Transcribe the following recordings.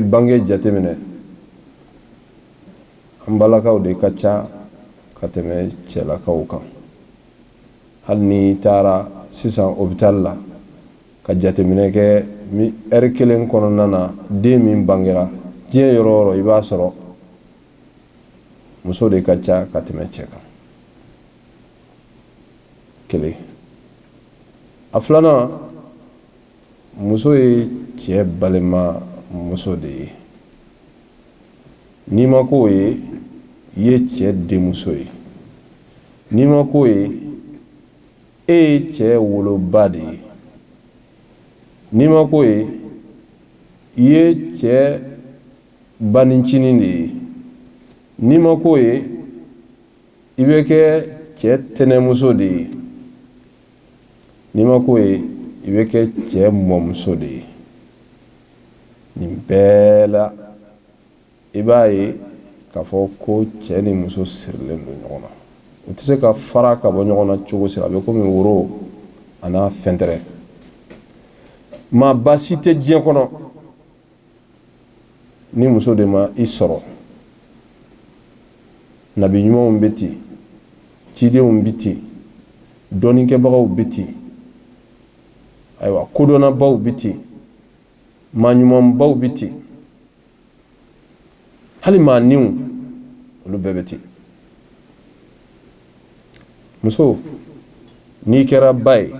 bange jateminɛ an balakaw de ka ca ka tɛmɛ cɛlakaw kan hali ni taara sisan hôpital la ka jateminɛ kɛ heure kelen kɔnɔna na den min bangera diɲɛ yɔrɔ o yɔrɔ i b'a sɔrɔ muso de ka ca ka tɛmɛ cɛ kan kelen a filanan muso ye cɛ balima muso de ye n'i ma k'o ye i ye cɛ denmuso ye n'i ma k'o ye e ye cɛ woloba de ye n'i ma k'o ye i ye cɛ banincinin de ye n'i ma k'o ye i bɛ kɛ cɛ tɛnɛmuso de ye n'i ma k'o ye i bɛ kɛ cɛ mɔmuso de ye nin bɛɛ la i b'a ye k'a fɔ ko cɛ ni muso sirilen don ɲɔgɔn na u tɛ se ka fara ka bɔ ɲɔgɔn na cogo si la a bɛ komi woro a n'a fɛntɛrɛ maa baasi tɛ diɲɛ kɔnɔ ni muso de ma i sɔrɔ nabi ɲumanw bɛ ten cidenw bɛ ten dɔnnikɛbagaw bɛ ten ayiwa kodɔnnabaw bɛ ten maa ɲumanbaw bɛ ten hali maa niw olu bɛɛ bɛ ten muso n'i kɛra ba ye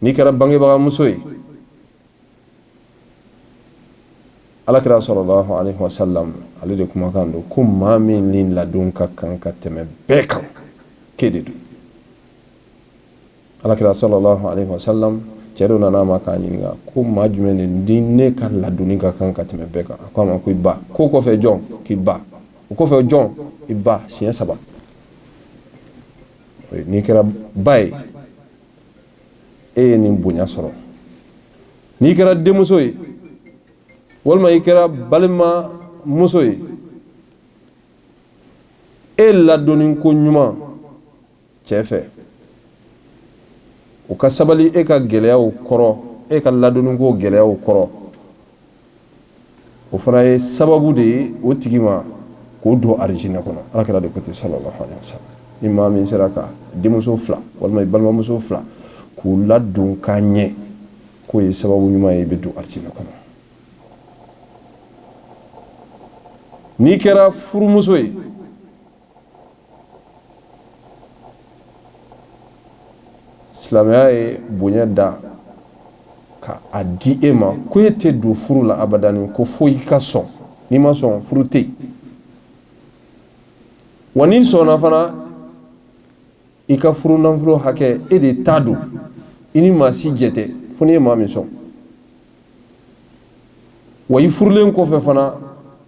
n'i kɛra bangebaga muso ye alakira sallallahu alaihi wasallam ale de kumakan don ko maa min ni ladon ka kan ka tɛmɛ bɛɛ kan k'e de don alakira sallallahu alaihi wasallam cɛ dɔ nana ma k'a ɲininka ko maa jumɛn de ni ne ka ladonni ka kan ka tɛmɛ bɛɛ kan a ko a ma ko i ba ko kɔfɛ jɔn k'i ba o kɔfɛ jɔn i ba siɲɛ 3 n'i kɛra ba ye e ye nin bonya sɔrɔ n'i kɛra denmuso ye walima i kɛra balima muso ye e ladonni ko ɲuman cɛ fɛ o ka sabali e ka gɛlɛyaw kɔrɔ e ka ladonni ko gɛlɛyaw kɔrɔ o fana ye sababu de ye o tigi ma k'o don arijinɛ kɔnɔ alakira de ko ten sallallahu alaihi wasallam ni maa min sera ka denmuso 2 walima i balimamuso 2 k'u ladon k'a ɲɛ k'o ye sababu ɲuman ye i bɛ don arijinɛ kɔnɔ n'i kɛra furumuso ye silamɛya ye bonya da ka a di e ma ko e tɛ don furu la abadani ko fo i ka sɔn n'i ma sɔn furu tɛ yen wa n'i sɔnna fana i ka furu nafolo hakɛ e de t'a don i ni maa si jɛ tɛ fo n'i ye maa min sɔn wa i furulen kɔfɛ fana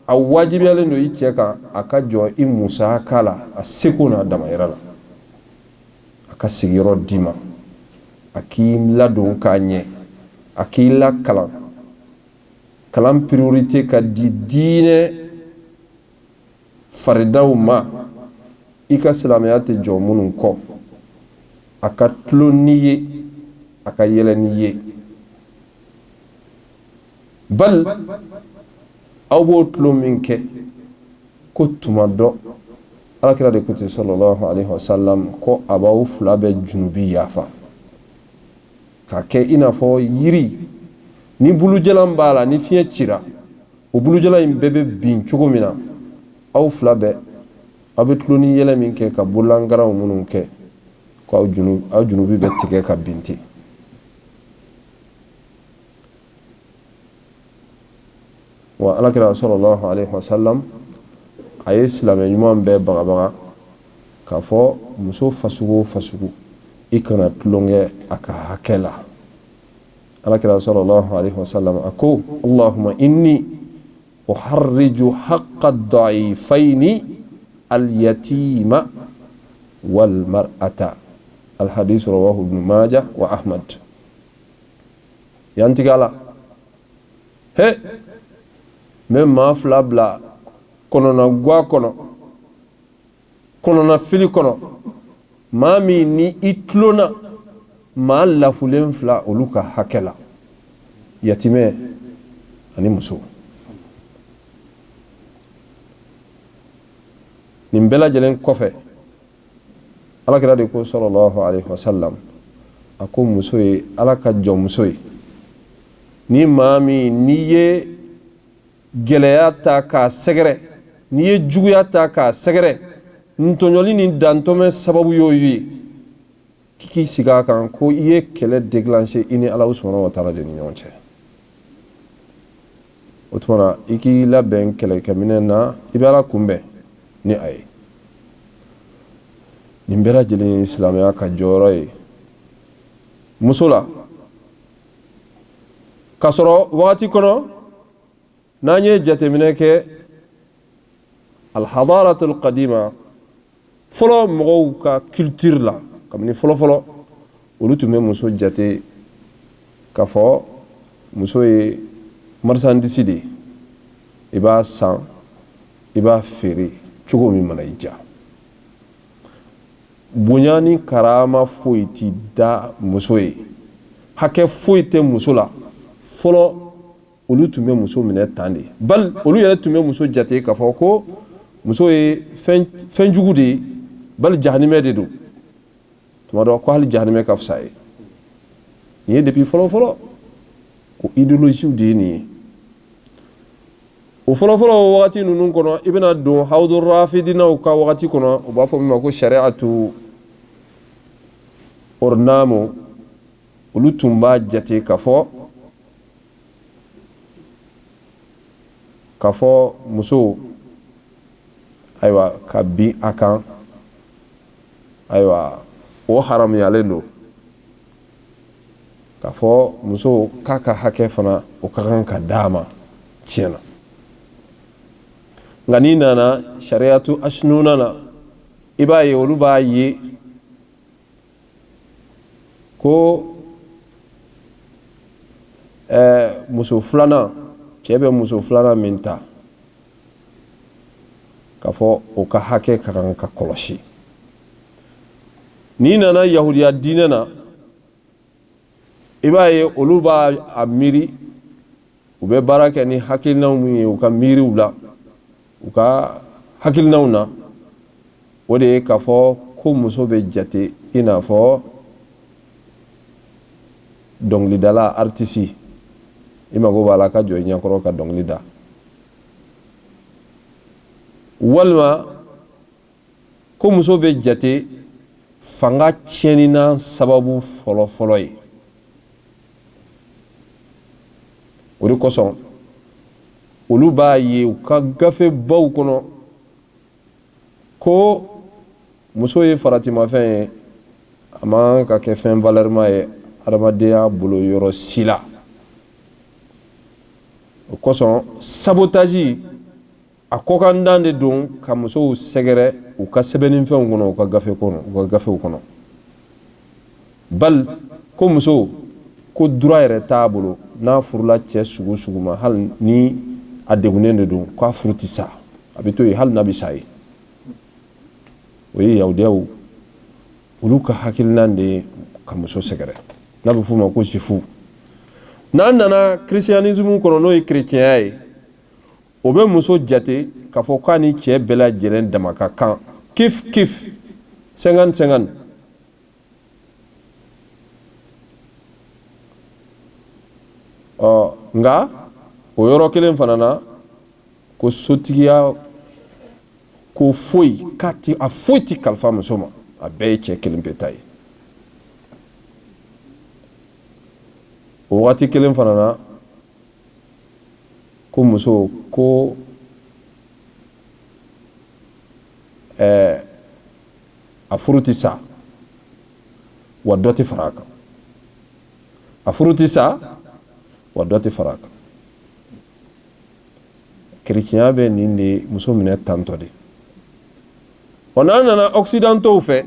a wajibiyalen don i cɛ kan a ka jɔ i musaka la a seko n'a damayira la a ka sigiyɔrɔ d'i ma a k'i ladon k'a ɲɛ a k'i lakalan kalan priorité ka di diinɛ faridaw ma i ka silamɛya tɛ jɔ minnu kɔ a ka tulo n'i ye a ka yɛlɛ n'i ye bal aw b'o tulo min kɛ ko tuma dɔ alakira de ko ten sallallahu alaihi wasallam ko a b'aw 2 bɛ junubi yafa k'a kɛ i n'a fɔ yiri ni bulujalan b'a la ni fiɲɛ cira o bulujalan in bɛɛ bɛ bin cogo min na aw 2 bɛɛ aw bɛ tulo ni yɛlɛ min kɛ ka bolangaraw minnu kɛ ko aw junubi bɛ tigɛ ka bin ten wa alakira sallallahu alaihi wasallam a ye silamɛ ɲuman bɛɛ bagabaga k'a fɔ muso fasugu o fasugu i kana tulonkɛ a ka hakɛ la alakira sallallahu alaihi wasallam a ko allahumma inni uharriju haqqa ad-da'ifaini al-yatima wal mar'ata al-hadith rawahu ibn majah wa ahmad yantigala he mɛ maa 2 bila kɔnɔna gwa kɔnɔ kɔnɔna fili kɔnɔ maa min ni i tulona maa lafulen 2 olu ka hakɛ la yatimɛ ani muso nin bɛɛ lajɛlen kɔfɛ alakira de ko sallallahu alaihi wasallam a ko muso ye ala ka jɔnmuso ye ni maa min n'i ye gɛlɛya ta k'a sɛgɛrɛ n'i ye juguya ta k'a sɛgɛrɛ ntɔɲɔli ni dantɔmɛ sababu y'o ye k'i sigi a kan ko i ye kɛlɛ déclencher i ni ala subhanahu wa taala de ni ɲɔgɔn cɛ o tuma na i k'i labɛn kɛlɛkɛminɛ na i bɛ ala kunbɛn ni a ye nin bɛɛ lajɛlen ye silamɛya ka jɔyɔrɔ ye muso la k'a sɔrɔ wagati kɔnɔ n'an ye jateminɛ kɛ alhadaratul qadima fɔlɔ mɔgɔw ka culture la kabini fɔlɔfɔlɔ olu tun bɛ muso jate k'a fɔ muso ye marchandise de ye i b'a san i b'a feere cogo min mana i diya bonya ni karama foyi ti da muso ye hakɛ foyi tɛ muso la fɔlɔ olu tun bɛ muso minɛ tan de bal olu yɛrɛ tun bɛ muso jate k'a fɔ ko muso ye fɛn jugu de ye bal jahanimɛ de don tuma dɔ ko hali jahanimɛ ka fisa ye nin ye depuis fɔlɔ ko idéologie de ye nin ye o fɔlɔ wagati ninnu kɔnɔ i bɛna don hawdu rafidinaw ka wagati kɔnɔ u b'a fɔ min ma ko shari'atu ornamo olu tun b'a jate k'a fɔ muso ayiwa ka bin a kan ayiwa o haramuyalen don k'a fɔ muso k'a ka hakɛ fana o ka kan ka d'a ma tiɲɛna nka n'i nana sariyatu asnuna na i b'a ye olu b'a ye ko muso filanan cɛ bɛ muso filanan min ta k'a fɔ o ka hakɛ ka kan ka kɔlɔsi n'i nana yahudiya diinɛ na i b'a ye olu b'a miiri u bɛ baara kɛ ni hakilinaw min ye u ka miiriw la u ka hakilinaw na o de ye k'a fɔ ko muso bɛ jate i n'a fɔ dɔnkilidala artiste i mago b'a la ka jɔ i ɲɛkɔrɔ ka dɔnkili da walima ko muso bɛ jate fanga tiɲɛnina sababu fɔlɔfɔlɔ ye o de kosɔn olu b'a ye u ka gafebaw kɔnɔ ko muso ye faratimafɛn ye a man ka kɛ fɛn valeur ye adamadenya bolo yɔrɔ si la o kosɔn sabotage a kɔkandan de don ka musow sɛgɛrɛ u ka sɛbɛnnifɛnw kɔnɔ u ka gafew kɔnɔ bal ko muso ko droit yɛrɛ t'a bolo n'a furula cɛ sugu sugu ma hali ni a degunnen de don k'a furu ti sa a bɛ to yen hali n'a bɛ sa ye o ye yahudiyaw olu ka hakilinan de ye ka muso sɛgɛrɛ n'a bɛ f'o ma ko jufu n'an nana christianisme kɔnɔ n'o ye chrétienya ye o bɛ muso jate k'a fɔ k'a ni cɛ bɛɛ lajɛlen dama ka kan kif 50-50 nka o yɔrɔ kelen fana na ko sotigiya ko foyi a foyi ti kalifa muso ma a bɛɛ ye cɛ kelen pe ta ye o wagati kelen fana na ko muso ko a furu ti sa wa dɔ ti fara a kan a furu ti sa wa dɔ ti fara a kan chrétien bɛ nin de muso minɛ tantɔ de wa n'an nana occidentaux fɛ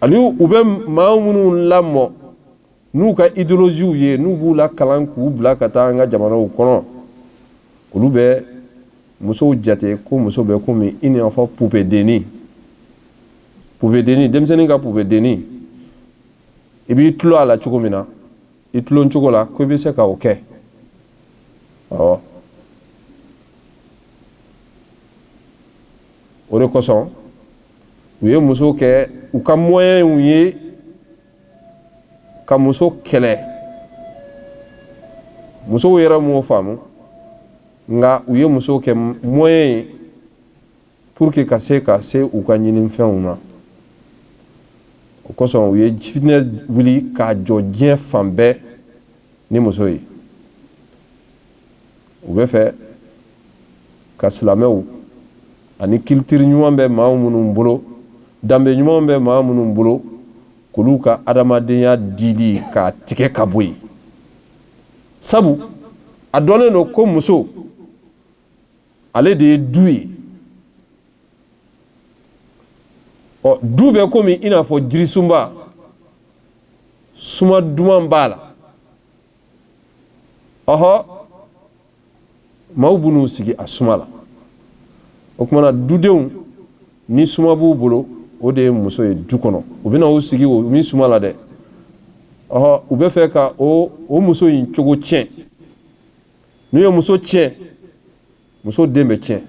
ani u bɛ maa minnu lamɔ n'u ka idéologies ye n'u b'u la kalan k'u bila ka taa an ka jamanaw kɔnɔ olu bɛ musow jate ko muso bɛ komi i n'a fɔ poupée dennin denmisɛnnin ka poupée dennin i b'i tulo a la cogo min na i tulon cogo la ko i bɛ se ka o kɛ o de kosɔn u ye muso kɛ u ka moyɛnw ye ka muso kɛlɛ musow yɛrɛ m'o faamu nka u ye muso kɛ moyen ye pour que ka se u ka ɲinifɛnw ma o kosɔn u ye fitinɛ wuli k'a jɔ diɲɛ fan bɛɛ ni muso ye u bɛ fɛ ka silamɛw ani culture ɲuman bɛ maa minnu bolo danbe ɲuman bɛ maa minnu bolo k'olu ka adamadenya dili k'a tigɛ ka bɔ yen sabu a dɔnnen don ko muso ale de ye du ye du bɛ komi i n'a fɔ jirisunba suma duman b'a la maaw b'u sigi a suma la o kumana dudenw ni suma b'u bolo o de ye muso ye du kɔnɔ u bɛna u sigi o min suma la dɛ u bɛ fɛ ka o muso in cogo tiɲɛ n'u ye muso tiɲɛ muso den bɛ tiɲɛ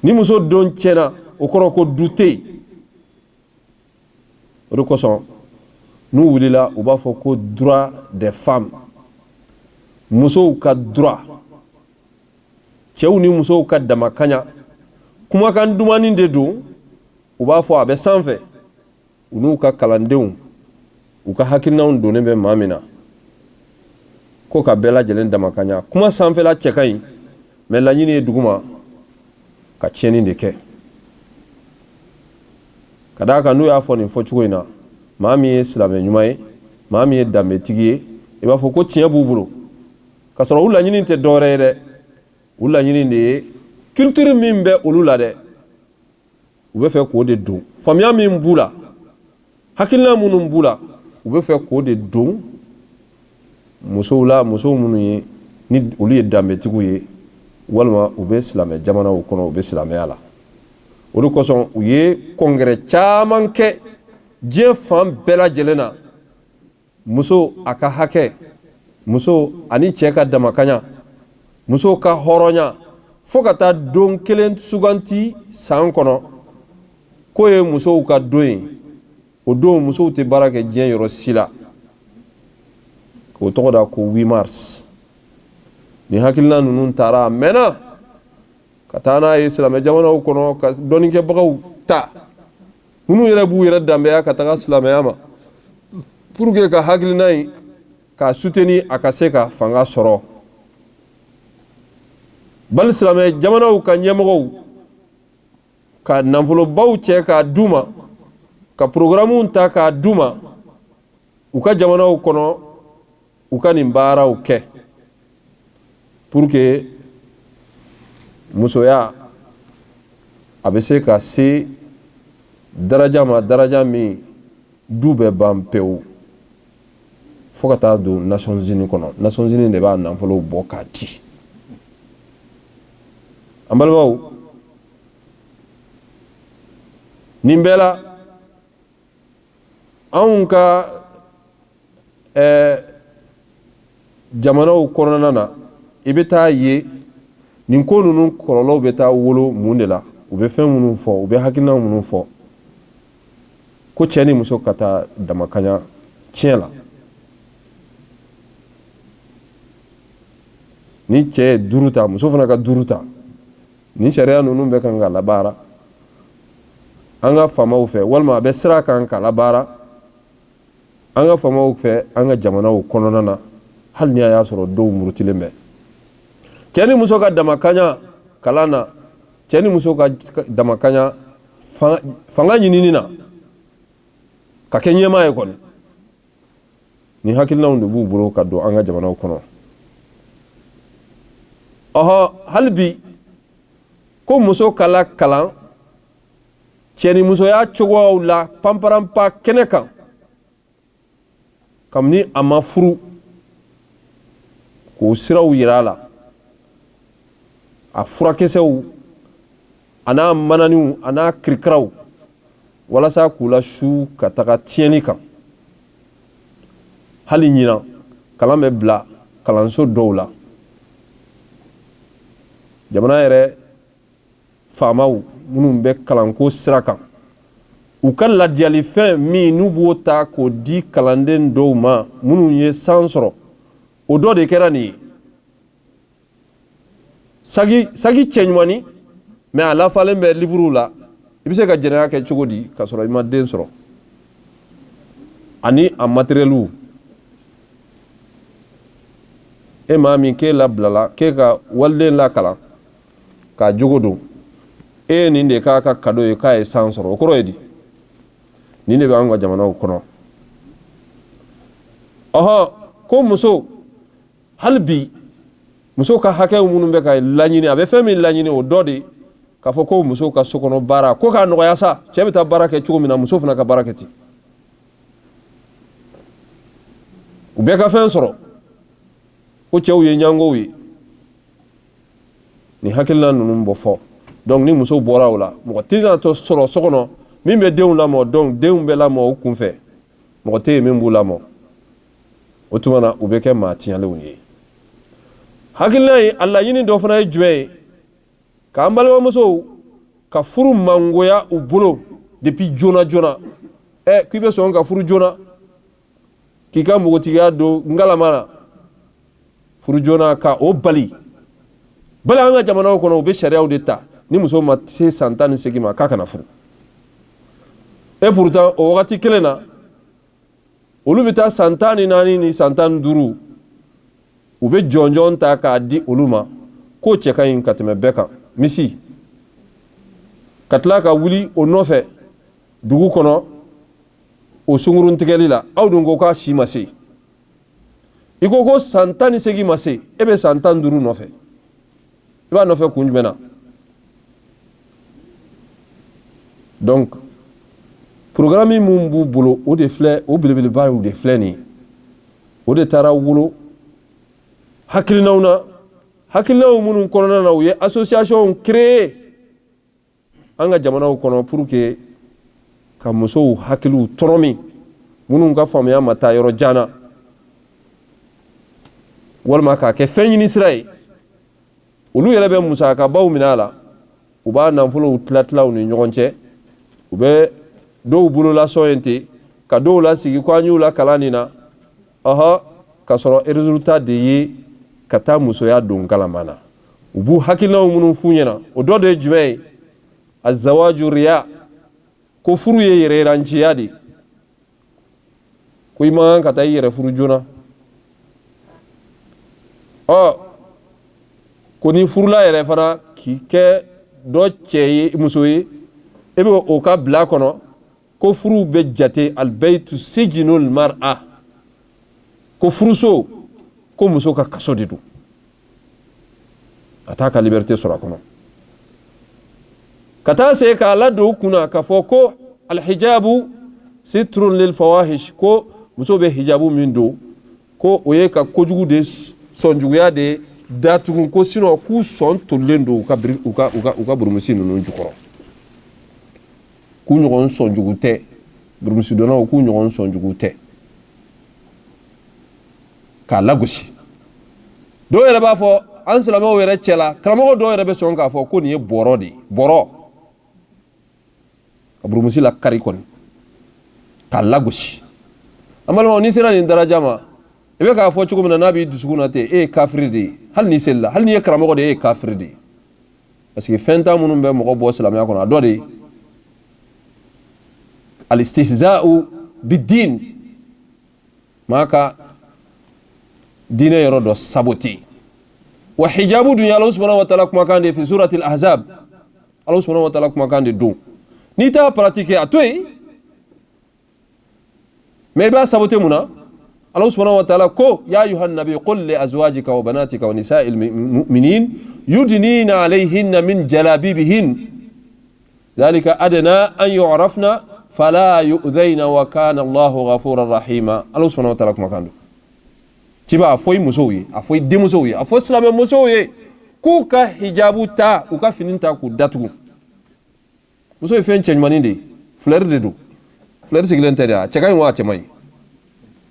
ni muso don tiɲɛna o kɔrɔ ko du tɛ yen o de kosɔn n'u wulila u b'a fɔ ko droit des femmes musow ka droit cɛw ni musow ka damakaɲa kumakan dumani de don u b'a fɔ a bɛ sanfɛ u n'u ka kalandenw u ka hakilinaw donnen bɛ maa min na ko ka bɛɛ lajɛlen damakaɲa kuma sanfɛla cɛ ka ɲi mais laɲini ye duguma ka tiɲɛni de kɛ ka d'a kan n'u y'a fɔ nin fɔcogo in na maa min ye silamɛ ɲuman ye maa min ye danbetigi ye i b'a fɔ ko tiɲɛ b'u bolo ka sɔrɔ u laɲini tɛ dɔwɛrɛ ye dɛ u laɲini de ye culture min bɛ olu la dɛ u bɛ fɛ k'o de don faamuya min b'u la hakilina minnu b'u la u bɛ fɛ k'o de don musow la musow minnu ye ni olu ye danbetigiw ye walima u bɛ silamɛ jamanaw kɔnɔ u bɛ silamɛya la o de kosɔn u ye congrès caman kɛ diɲɛ fan bɛɛ lajɛlen na muso a ka hakɛ muso ani cɛ ka damakaɲa muso ka hɔrɔnya fo ka taa don kelen suganti san kɔnɔ k'o ye musow ka don ye o don musow tɛ baara kɛ diɲɛ yɔrɔ si la k'o tɔgɔ da ko 8 mars ni hakilina ninnu taara a mɛnna ka taa n'a ye silamɛ jamanaw kɔnɔ ka dɔnnikɛbagaw ta minnu yɛrɛ b'u yɛrɛ danbeya ka taga silamɛya ma pour que ka hakilina in ka soutenir a ka se ka fanga sɔrɔ bali silamɛ jamanaw ka ɲɛmɔgɔw ka nafolobaw cɛ k'a d'u ma ka programmew ta k'a d'u ma u ka jamanaw kɔnɔ u ka nin baaraw kɛ pour que musoya a bɛ se ka se daraja ma daraja min du bɛ ban pewu fo ka taa don Nations Unies kɔnɔ Nations Unies de b'a nafolow bɔ k'a di an balimaw nin bɛɛ la anw ka jamanaw kɔnɔna na i bɛ taa ye nin ko ninnu kɔlɔlɔw bɛ taa wolo mun de la u bɛ fɛn minnu fɔ u bɛ hakilina minnu fɔ ko cɛ ni muso ka taa damakaɲa tiɲɛ la ni cɛ ye 5 ta muso fana ka 5 ta ni sariya ninnu bɛ kan ka labaara an ka faamaw fɛ walima a bɛ sira kan ka labaara an ka faamaw fɛ an ka jamanaw kɔnɔna na hali ni a y'a sɔrɔ dɔw murutilen bɛ cɛ ni muso ka damakaɲa kalan na cɛ ni muso ka damakaɲa fanga ɲinini na ka kɛ ɲɛmaa ye kɔni ni hakilinaw de b'u bolo ka don an ka jamanaw kɔnɔ hali bi ko muso kala kalan cɛ ni musoya cogoyaw la panparanpa kɛnɛ kan kabini a ma furu k'o siraw yira a la a furakisɛw a n'a mananiw a n'a kirikaraw walasa k'u la su ka taga tiɲɛni kan hali ɲina kalan bɛ bila kalanso dɔw la jamana yɛrɛ faamaw minnu bɛ kalanko sira kan u ka ladiyalifɛn min n'u b'o ta k'o di kalanden dɔw ma minnu ye san sɔrɔ o dɔ de kɛra nin ye sagi cɛɲumani mais a lafalen bɛ livre la i bɛ se ka jɛnɛya kɛ cogo di ka sɔrɔ i ma den sɔrɔ ani a matériel e maa min k'e labilala k'e ka waliden lakalan k'a jogo don e ye nin de k'a ka cadeau ye k'a ye san sɔrɔ o kɔrɔ ye di nin de bɛ an ka jamanaw kɔnɔ ko muso hali bi muso ka hakɛ minnu bɛ ka laɲini a bɛ fɛn min laɲini o dɔ de k'a fɔ ko muso ka sokɔnɔ baara ko k'a nɔgɔya sa cɛ bɛ taa baara kɛ cogo min na muso fana ka baara kɛ ten u bɛɛ ka fɛn sɔrɔ ko cɛw ye ɲangow ye ni hakilina ninnu bɔ fɔ donc ni muso bɔra o la mɔgɔ tɛ to sɔrɔ so kɔnɔ min bɛ denw lamɔ donc denw bɛ lamɔ o kunfɛ mɔgɔ tɛ yen min b'u lamɔ o tuma na u bɛ kɛ maa tiɲɛlenw ye hakilina ye a laɲini dɔ fana ye jumɛn ye k'an balimamusow ka furu mangoya u bolo depuis joona joona k'i bɛ sɔn ka furu joona k'i ka npogotigiya don ngalama na furu joona ka o bali an ka jamanaw kɔnɔ u bɛ sariyaw de ta ni muso ma se san 18 ma k'a kana furu pourtant o wagati kelen na olu bɛ taa san 14 ni san 15 u bɛ jɔnjɔn ta k'a di olu ma k'o cɛ ka ɲi ka tɛmɛ bɛɛ kan misi ka tila ka wuli o nɔfɛ dugu kɔnɔ o sungurun tigɛli la aw dun ko k'a si ma se i ko san 18 ma se e bɛ san 15 nɔfɛ i b'a nɔfɛ kun jumɛn na donc programme min b'u bolo o de filɛ o belebeleba o de filɛ nin o de taara wolo hakilinaw na hakilinaw minnu kɔnɔna na u ye association créer an ka jamanaw kɔnɔ pour que ka musow hakiliw tɔrɔmi minnu ka faamuya ma taa yɔrɔ jan na walima k'a kɛ fɛn ɲini sira ye olu yɛrɛ bɛ musakabaw minɛ a la u b'a nafolow tila ni ɲɔgɔn cɛ u bɛ dɔw bolola sɔn yen ten ka dɔw la sigi ko an y'u la kalan nin na ka sɔrɔ résultat de ye ka taa musoya don kalama na u b'u hakilinaw minnu f'u ɲɛna o dɔ de ye jumɛn ye azawaju riya ko furu ye yɛrɛyiranciya de ko i man ka taa i yɛrɛ furu joona ko ni furula yɛrɛ fana k'i kɛ dɔ cɛ ye muso ye e bɛ o ka bila kɔnɔ ko furu bɛ jate albaytu sijinul mar'a ko furuso ko muso ka kaso de don a t'a ka liberté sɔrɔ a kɔnɔ ka taa se k'a ladon u kunna k'a fɔ ko alhijabu sitrun lil fawahish ko muso bɛ hijabu min don ko o ye ka kojugu de sɔnjuguya de datugu ko sinon k'u sɔn tolilen don u ka burumusi ninnu jukɔrɔ k'u ɲɔgɔn sɔnjugu tɛ burumusi donnaw k'u ɲɔgɔn sɔnjugu tɛ k'a lagosi dɔw yɛrɛ b'a fɔ an silamɛw yɛrɛ cɛ la karamɔgɔ dɔw yɛrɛ bɛ sɔn k'a fɔ ko nin ye bɔrɔ de ye bɔrɔ ka burumusi la kari kɔni k'a lagosi an balimaw n'i sera nin daraja ma i bɛ k'a fɔ cogo min na n'a b'i dusukun na ten e ye kafiri de ye hali n'i selila hali n'i ye karamɔgɔ de ye e ye kafiri de ye parce que fɛn ta minnu bɛ mɔgɔ bɔ silamɛya kɔnɔ a dɔ de ye alistihza'u bid-din maa ka diinɛ yɔrɔ dɔ saboter wa hijabu dun ye Alahu subhanahu wa ta'ala kumakan de fi suratil ahzab Alahu subhanahu wa ta'ala kumakan de don n'i t'a pratiquer a to yen mais i b'a saboter mun na Allah subhanahu wa ta'ala ko ya ayuhan nabi qul li azwajika wa banatika wa nisa'il mu'minin yudnina alayhinna min jalabibihin dhalika adna an yu'rafna fala yu'dhayna wa kana Allahu ghafurar rahima Allah subhanahu wa ta'ala kuma kando kiba afoy musow ye afoy demusow ye afoy islamɛ musow ye k'u ka hijabu ta u ka fini ta k'u datugu muso ye fɛn cɛɲumanin de fleur de do fleur sigilen tɛ de a cɛ ka ɲi wa a cɛ man ɲi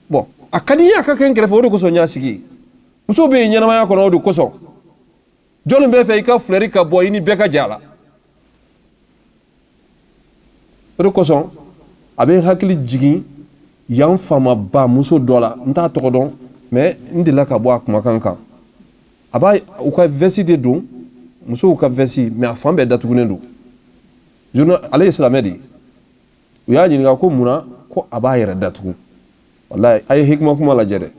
bon a ka di n ye a ka kɛ n kɛrɛfɛ o de kosɔn n y'a sigi muso bɛ yen ɲɛnamaya kɔnɔ o de kosɔn jɔnni bɛ fɛ i ka fleur ka bɔ i ni bɛɛ ka jɛ a la o de kosɔn a bɛ n hakili jigin yan faamaba muso dɔ la n t'a tɔgɔ dɔn mais n delila ka bɔ a kumakan kan a b'a u ka veste de don musow ka veste mais a fan bɛɛ datugulen don ale ye silamɛ de ye u y'a ɲininka ko munna ko a b'a yɛrɛ datugu wallahi a ye hikima kuma lajɛ dɛ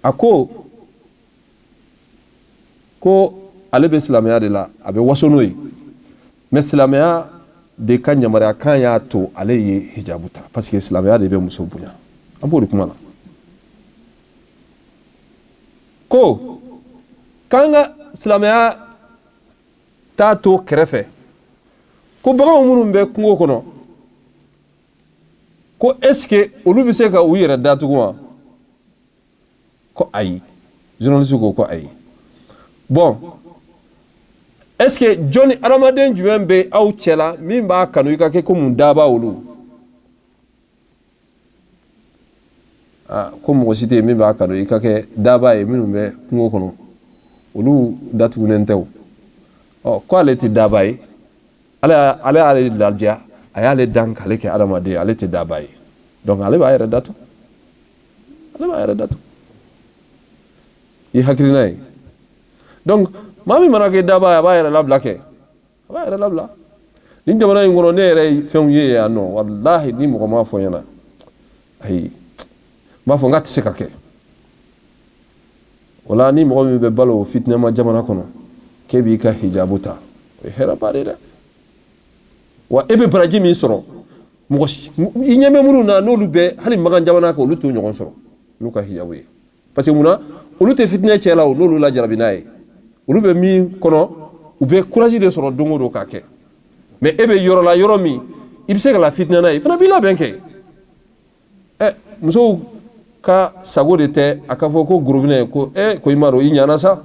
a ko ale bɛ silamɛya de la a bɛ waso n'o ye mais silamɛya de ka yamaruya kan y'a to ale ye hijabu ta parce que silamɛya de bɛ muso bonya an b'o de kuma la ko k'an ka silamɛya t'a to kɛrɛfɛ ko baganw minnu bɛ kungo kɔnɔ ko est-ce que olu bɛ se ka u yɛrɛ datugu wa ko ayi journaliste ko ayi bon est-ce que jɔnni adamaden jumɛn bɛ aw cɛ la min b'a kanu i ka kɛ komi daba olu ko mɔgɔ si tɛ yen min b'a kanu i ka kɛ daba ye minnu bɛ kungo kɔnɔ olu datugulen tɛ o ko ale tɛ daba ye ale y'ale ladiya a y'ale dan k'ale kɛ adamaden ale tɛ daba ye donc ale b'a yɛrɛ datugu i hakilina ye donc maa min mana kɛ daba ye a b'a yɛrɛ labila kɛ a b'a yɛrɛ labila ni jamana in kɔnɔ ne yɛrɛ ye fɛnw ye yan nɔ wallahi ni mɔgɔ m'a fɔ ɲɛna ayi n b'a fɔ n k'a tɛ se ka kɛ o la ni mɔgɔ min bɛ balo fitinɛma jamana kɔnɔ k'e b'i ka hijabu ta o ye hɛrɛba de dɛ wa e bɛ baraji min sɔrɔ i ɲɛ bɛ minnu na n'olu bɛ hali magan jamana kan olu t'o ɲɔgɔn sɔrɔ n'u ka hijabu ye parce que munna olu tɛ fitinɛ cɛ la o n'olu lajarabi n'a ye olu bɛ min kɔnɔ u bɛ courage de sɔrɔ don o don k'a kɛ mais e bɛ yɔrɔ la yɔrɔ min i bɛ se ka la fitinɛ n'a ye fana b'i labɛn kɛ musow ka sago de tɛ a ka fɔ ko gorobinɛ ko ko i m'a dɔn i ɲana sa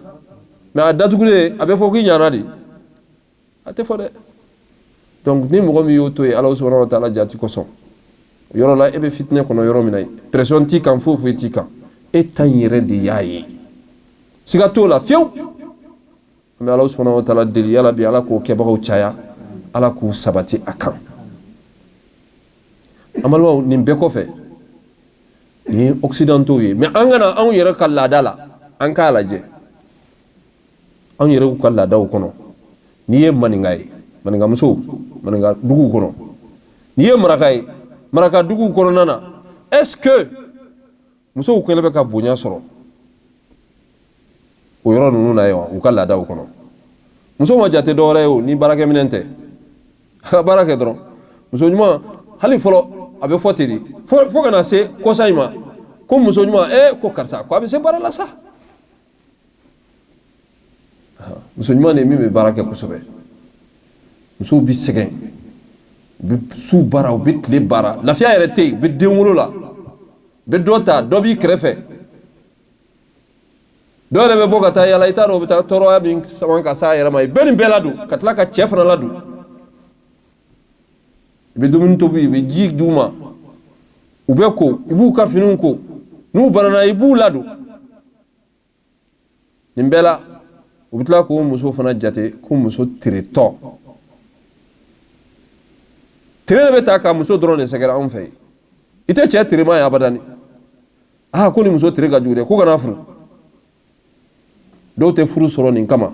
mais a datugulen a bɛ fɔ k'i ɲana de a tɛ fɔ dɛ donc ni mɔgɔ min y'o to ye Ala subhanahu wa ta'ala jati kosɔn yɔrɔ la e bɛ fitinɛ kɔnɔ yɔrɔ min na pression t'i kan foyi t'i kan e ta in yɛrɛ de y'a ye siga t'o la fiyewu an bɛ Ala subhanahu wa ta'ala deli yala bi Ala k'o kɛbagaw caya Ala k'u sabati a kan an balimaw nin bɛɛ kɔfɛ nin ye occidentaux ye mais an kana anw yɛrɛ ka laada la an k'a lajɛ anw yɛrɛ ka laadaw kɔnɔ n'i ye maninka ye maninka muso maninka dugu kɔnɔ n'i ye maraka ye maraka dugu kɔnɔna na est-ce que musow kɛlen bɛ ka bonya sɔrɔ o yɔrɔ ninnu na ye wa u ka laadaw kɔnɔ muso ma jate dɔwɛrɛ ye o ni baarakɛminɛn tɛ a ka baara kɛ dɔrɔn muso ɲuman hali fɔlɔ a bɛ fɔ ten de fo kana se kɔsa in ma ko muso ɲuman ko karisa ko a bɛ se baara la sa muso ɲuman de min bɛ baara kɛ kosɛbɛ musow bɛ sɛgɛn u bɛ su baara u bɛ tile baara lafiya yɛrɛ tɛ yen u bɛ den wolo la u bɛ dɔ ta dɔ b'i kɛrɛfɛ dɔ yɛrɛ bɛ bɔ ka taa yala i t'a dɔn o bɛ taa tɔɔrɔya min sama ka s'a yɛrɛ ma i bɛ nin bɛɛ ladon ka tila ka cɛ fana ladon i bɛ dumuni tobi i bɛ ji d'u ma u bɛ ko i b'u ka finiw ko n'u banana i b'u ladon nin bɛɛ la u bɛ tila k'o muso fana jate ko muso teretɔ tere de bɛ taa ka muso dɔrɔn de sɛgɛrɛ anw fɛ yen i tɛ cɛ terema ye abadani ko ni muso tere ka jugu dɛ ko kana furu dɔw tɛ furu sɔrɔ nin kama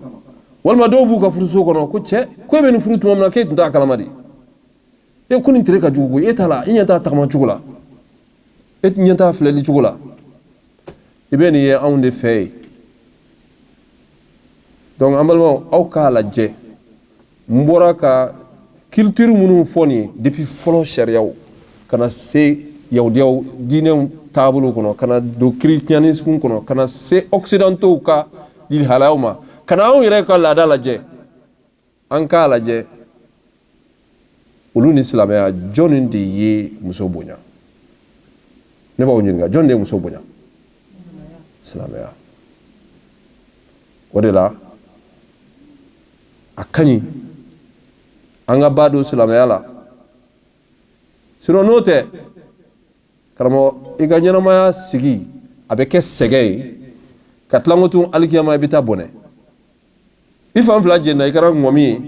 walima dɔw b'u ka furuso kɔnɔ ko cɛ ko e bɛ nin furu tuma min na k'e tun t'a kalama de ko nin tere ka jugu koyi e t'a la i ɲɛ t'a tagama cogo la e ɲɛ t'a filɛli cogo la i bɛ nin ye anw de fɛ yen donc an balimaw aw k'a lajɛ n bɔra ka culture minnu fɔ nin ye depuis fɔlɔ sariyaw ka na se yahudiyaw diinɛw taabolo kɔnɔ ka na don christianisme kɔnɔ ka na se occidentaux ka lahalayaw ma ka na anw yɛrɛ ka laada lajɛ an k'a lajɛ olu ni silamɛya jɔnni de ye muso bonya ne b'aw ɲininka jɔnni de ye muso bonya silamɛya o de la a ka ɲi an ka ba don silamɛya la sinon n'o tɛ karamɔgɔ i ka ɲɛnamaya sigi a bɛ kɛ sɛgɛ ye ka tila ko tun alikiyama i bɛ taa bɔnɛ i fan fila jɛnna i kɛra ŋɔmi ye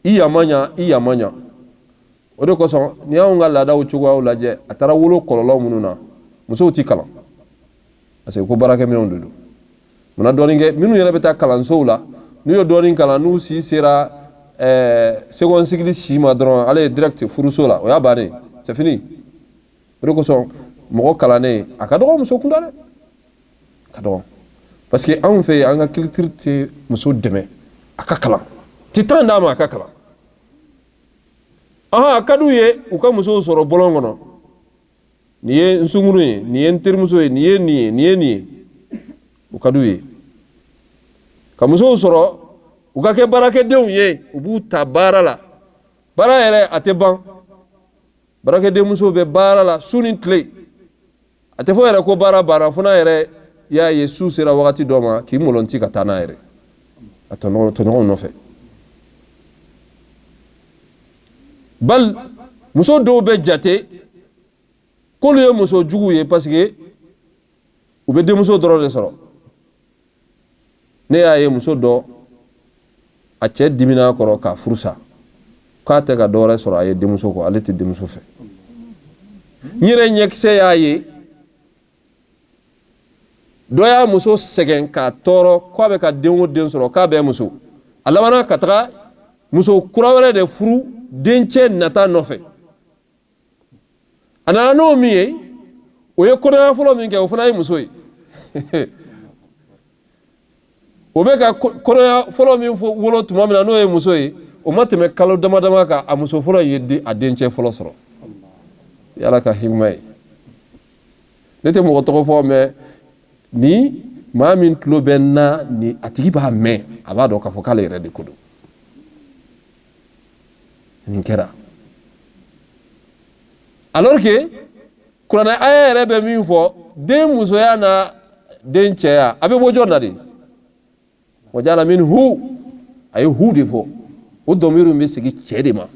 i yama ɲa o de kosɔn ni y'anw ka laadaw cogoyaw lajɛ a taara wolo kɔlɔlɔ minnu na musow ti kalan parce que ko baarakɛminɛnw de don munna dɔɔnin kɛ minnu yɛrɛ bɛ taa kalansow la n'u ye dɔɔnin kalan n'u si sera seconde cycle si ma dɔrɔn ale ye direct furuso la o y'a bannen c'est fini o de kosɔn mɔgɔ kalannen a ka dɔgɔ muso kunda dɛ ka dɔgɔ parce que anw fɛ yen an ka culture tɛ muso dɛmɛ a ka kalan ti temps d'a ma a ka kalan a ka d'u ye u ka musow sɔrɔ bɔlɔn kɔnɔ nin ye n sunkuru ye nin ye n terimuso ye nin ye nin ye nin ye nin ye u ka d'u ye ka musow sɔrɔ u ka kɛ baarakɛdenw ye u b'u ta baara la baara yɛrɛ a tɛ ban baarakɛdenmuso bɛ baara la su ni tile a tɛ fɔ yɛrɛ ko baara banna fo n'a yɛrɛ y'a ye su sera wagati dɔ ma k'i mɔlɔnti ka taa n'a yɛrɛ a tɔɲɔgɔnw nɔfɛ bal muso dɔw bɛ jate k'olu ye muso jugu ye parce que u bɛ denmuso dɔrɔn de sɔrɔ ne y'a ye muso dɔ a cɛ dimina kɔrɔ k'a furusa k'a tɛ ka dɔwɛrɛ sɔrɔ a ye denmuso kɔ ale tɛ denmuso fɛ n yɛrɛ ɲɛkisɛ y'a ye dɔ y'a muso sɛgɛn k'a tɔɔrɔ k'a bɛ ka den o den sɔrɔ k'a bɛ muso a labanna ka taga muso kura wɛrɛ de furu dencɛ nata nɔfɛ a nana n'o min ye o ye kɔnɔya fɔlɔ min kɛ o fana ye muso ye o bɛ ka kɔnɔya fɔlɔ min wolo tuma min na n'o ye muso ye o ma tɛmɛ kalo dama dama kan a muso fɔlɔ ye a dencɛ fɔlɔ sɔrɔ yala ka hikima ye ne tɛ mɔgɔ tɔgɔ fɔ mɛ ni maa min tulo bɛ n na ni a tigi b'a mɛn a b'a dɔn k'a fɔ k'ale yɛrɛ de ko don nin kɛra alors que kuranɛ aya yɛrɛ bɛ min fɔ den musoya n'a den cɛya a bɛ bɔ jɔn na de wa jala min hu a ye hu de fɔ o dɔmiru bɛ segin cɛ de ma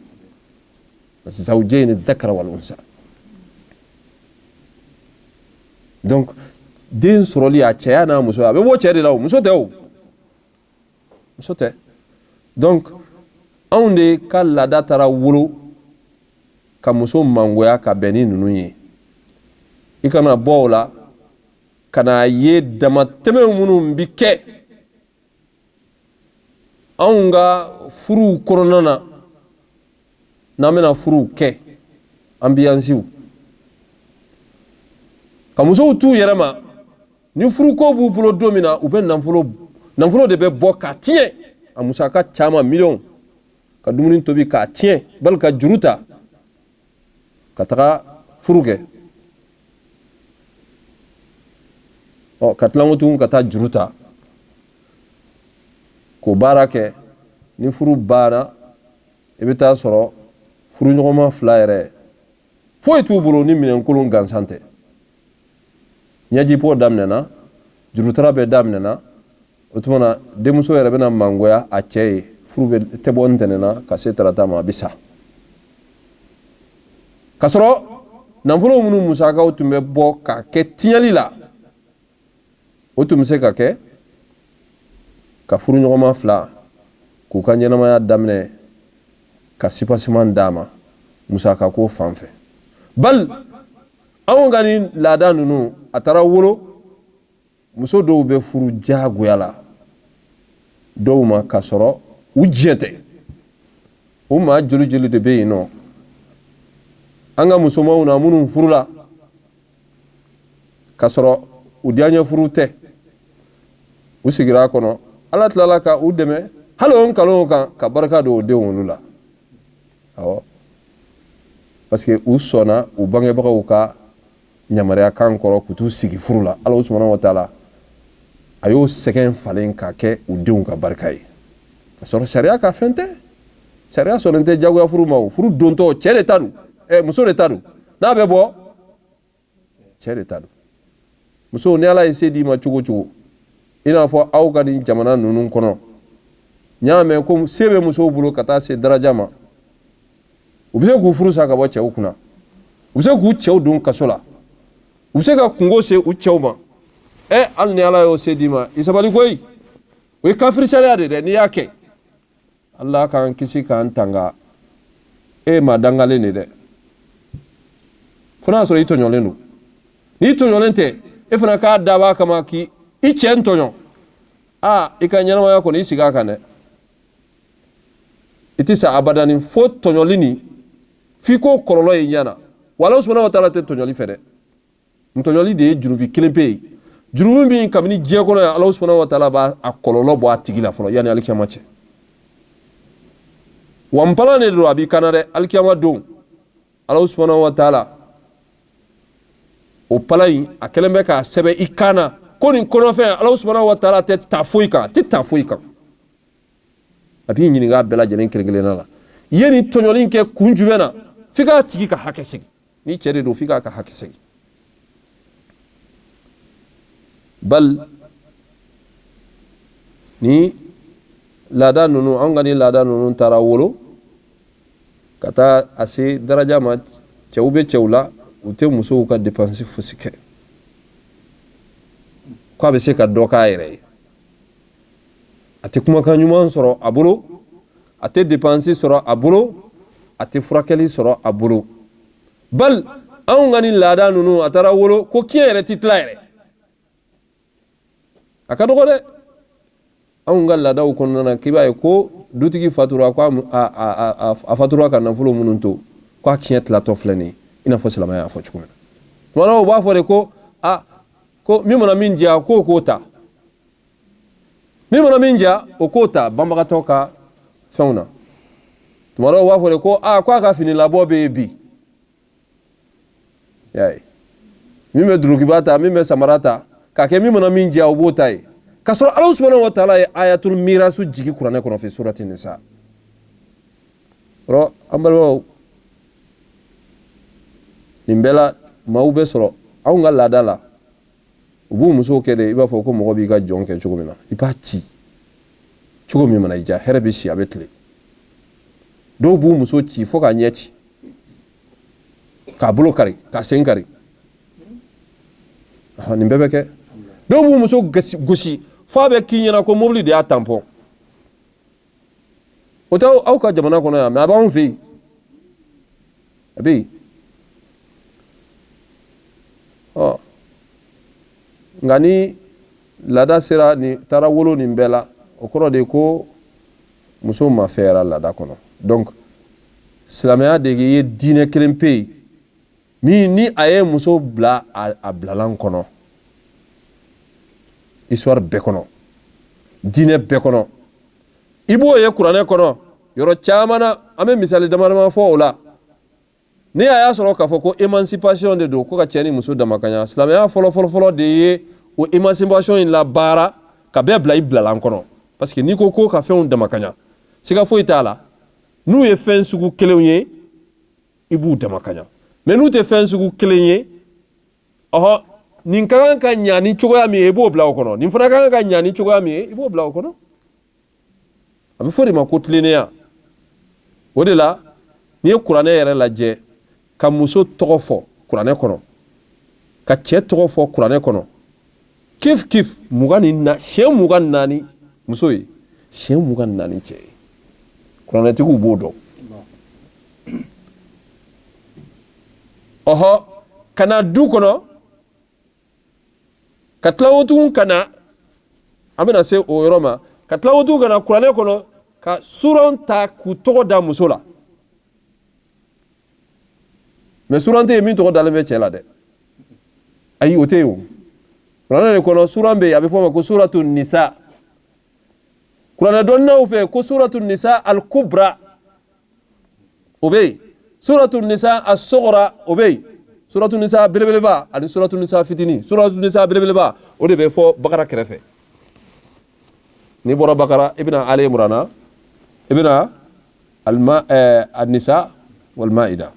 parce que zawjayn dhakara wal unsa donc den sɔrɔli a cɛya n'a musoya a bɛ bɔ cɛ de la o muso tɛ o muso tɛ donc anw de ka laada taara wolo ka muso mangoya ka bɛn ni ninnu ye i kana bɔ o la ka n'a ye damatɛmɛ minnu bi kɛ anw ka furuw kɔnɔna na n'an bɛna furuw kɛ ambiyansiw ka musow t'u yɛrɛ ma ni furuko b'u bolo don min na u bɛ nafolo de bɛ bɔ k'a tiɲɛ a musaka caman miliyɔn ka dumuni tobi k'a tiɲɛ bali ka juru ta ka taga furu kɛ ka tilanko tugun ka taa juru ta k'o baara kɛ ni furu banna i bɛ taa sɔrɔ furuɲɔgɔnma fila yɛrɛ foyi t'u bolo ni minɛnkolon gansan tɛ ɲɛjipɔ daminɛna jurutara bɛ daminɛna o tuma na denmuso yɛrɛ bɛna mangoya a cɛ ye furu bɛ tɛ bɔ ntɛnɛnna ka se tarata ma a bɛ sa ka sɔrɔ nafolo minnu musakaw tun bɛ bɔ ka kɛ tiɲɛli la o tun bɛ se ka kɛ ka furuɲɔgɔnma fila k'u ka ɲɛnamaya daminɛ ka sipasiman d'a ma musakako fan fɛ bali anw ka ni laada ninnu a taara wolo muso dɔw bɛ furu diyagoya la dɔw ma ka sɔrɔ u diɲɛ tɛ o maa joli joli de bɛ yen nɔ an ka musomanw na minnu furula ka sɔrɔ u diyaɲɛ furu tɛ u sigira a kɔnɔ ala tilala ka u dɛmɛ hali o nkalonw kan ka barika don o denw olu la awɔ parce que u sɔnna u bangebagaw ka yamaruya kan kɔrɔ k'u t'u sigi furu la ala subhanahu wa taala a y'o sɛgɛn falen ka kɛ u denw ka barika ye ka sɔrɔ sariya ka fɛn tɛ sariya sɔnnen tɛ jagoya furu ma o furu dontɔ cɛ de ta don muso de ta don n'a bɛ bɔ cɛ de ta don muso ni ala ye se d'i ma cogo o cogo i n'a fɔ aw ka nin jamana ninnu kɔnɔ n y'a mɛn ko se bɛ musow bolo ka taa se daraja ma u bɛ se k'u furu sa ka bɔ cɛw kunna u bɛ se k'u cɛw don kaso la u bɛ se ka kungo se u cɛw ma hali ni ala y'o se d'i ma i sabali koyi o ye kafiri sariya de dɛ n'i y'a kɛ ala k'an kisi k'an tanga e ma dangale ne dɛ fana sɔrɔ i tɔɲɔlen don n'i tɔɲɔlen tɛ e fana k'a dab'a kama k'i cɛ tɔɲɔ i ka ɲɛnamaya kɔnɔ i sigi a kan dɛ i tɛ sa abadani fo tɔɲɔli nin f'i k'o kɔlɔlɔ ye ɲana wa Alahu subahanahu wa taala tɛ tɔɲɔli fɛ dɛ tɔɲɔli de ye junubi kelen pe ye junubi min kabini diɲɛ kɔnɔ yan Alahu subahanahu wa taala b'a kɔlɔlɔ bɔ a tigi la fɔlɔ yanni alikiyama cɛ wa npalan de don a b'i kana dɛ alikiyama don Alahu subahanahu wa taala o palan in a kɛlen bɛ k'a sɛbɛn i kana ko nin kɔnɔfɛn Alahu subahanahu wa taala tɛ taa foyi kan a b'i ɲininka a bɛɛ lajɛlen kelen-kelenna la i ye nin tɔɲɔli kɛ kun jumɛn na f'i k'a tigi ka hakɛ segin ni cɛ de don f'i k'a ka hakɛ segin bal ni laada ninnu an ka ni laada ninnu taara wolo ka taa a se daraja ma cɛw bɛ cɛw la u tɛ musow ka dépense fosi kɛ ko a bɛ se ka dɔ k'a yɛrɛ ye a tɛ kumakan ɲuman sɔrɔ a bolo a tɛ dépense sɔrɔ a bolo a tɛ furakɛli sɔrɔ a bolo bal anw ka ni laada ninnu a taara wolo ko kiyɛn yɛrɛ tɛ tila yɛrɛ a ka dɔgɔ dɛ anw ka laadaw kɔnɔna na k'i b'a ye ko dutigi fatura ko a fatura ka nafolo minnu to ko a kiyɛn tilatɔ filɛ nin ye i n'a fɔ silamɛya y'a fɔ cogo min na tuma dɔw u b'a fɔ de ko ko min mana min diya k'o ta min mana min diya o k'o ta banbagatɔ ka fɛnw na tuma dɔw u b'a fɔ de ko ko a ka fini labɔ bɛ yen bi y'a ye min bɛ dulokiba ta min bɛ samara ta k'a kɛ min mana min diya o b'o ta ye k'a sɔrɔ Alahu subahanahu wa taala ye ayatul mirasu jigi kuranɛ kɔnɔ fi surati nisa yɔrɔ an balimaw nin bɛɛ la maaw bɛ sɔrɔ anw ka laada la u b'u musow kɛ de i b'a fɔ ko mɔgɔ b'i ka jɔn kɛ cogo min na i b'a ci cogo min mana i diya hɛrɛ bɛ si a bɛ tile dɔw b'u muso ci fo k'a ɲɛ ci k'a bolo kari k'a sen kari nin bɛɛ bɛ kɛ dɔw b'u muso gosi fo a bɛ k'i ɲɛna ko mobili de y'a tampon o tɛ aw ka jamana kɔnɔ yan mais a b'anw fɛ yen a bɛ yen nka ni laada sera ni taara wolo nin bɛɛ la o kɔrɔ de ko muso ma fɛɛra laada kɔnɔ donc silamɛya de ye diinɛ kelen pe ye min ni a ye muso bila a bilalan kɔnɔ histoire bɛɛ kɔnɔ diinɛ bɛɛ kɔnɔ i b'o ye kuranɛ kɔnɔ yɔrɔ caman na an bɛ misali dama-dama fɔ o la ni a y'a sɔrɔ k'a fɔ ko émancipation de don ko ka cɛ ni muso dama ka ɲa silamɛya fɔlɔ de ye o émancipation in labaara ka bɛɛ bila i bilalan kɔnɔ parce que n'i ko ka fɛnw dama ka ɲa siga foyi t'a la n'u ye fɛn sugu kelenw ye i b'u dama ka ɲa mais n'u tɛ fɛn sugu kelen ye nin ka kan ka ɲa ni cogoya min ye i b'o bila o kɔnɔ nin fana ka kan ka ɲa ni cogoya min ye i b'o bila o kɔnɔ a bɛ fɔ de ma ko tilennenya o de la n'i ye kuranɛ yɛrɛ lajɛ ka muso tɔgɔ fɔ kuranɛ kɔnɔ ka cɛ tɔgɔ fɔ kuranɛ kɔnɔ kif siɲɛ 24 muso ye siɲɛ 24 cɛ ye kuranɛtigiw b'o dɔn ka na du kɔnɔ ka tila o tugun ka na an bɛna se o yɔrɔ ma ka tila o tugun ka na kuranɛ kɔnɔ ka suran ta k'u tɔgɔ da muso la mais suran tɛ yen min tɔgɔ dalen bɛ cɛ la dɛ ayi o tɛ yen o kuranɛ de kɔnɔ suran bɛ yen a bɛ fɔ o ma ko suratu nisa kuranɛ dɔnnaw fɛ ko suratu nisa al-kubra o bɛ yen suratu nisa as-sughra o bɛ yen suratu nisa belebeleba ani suratu nisa fitini suratu nisa belebeleba o de bɛ fɔ bakara kɛrɛfɛ n'i bɔra bakara i bɛna ali imrana i bɛna an-nisa wal maida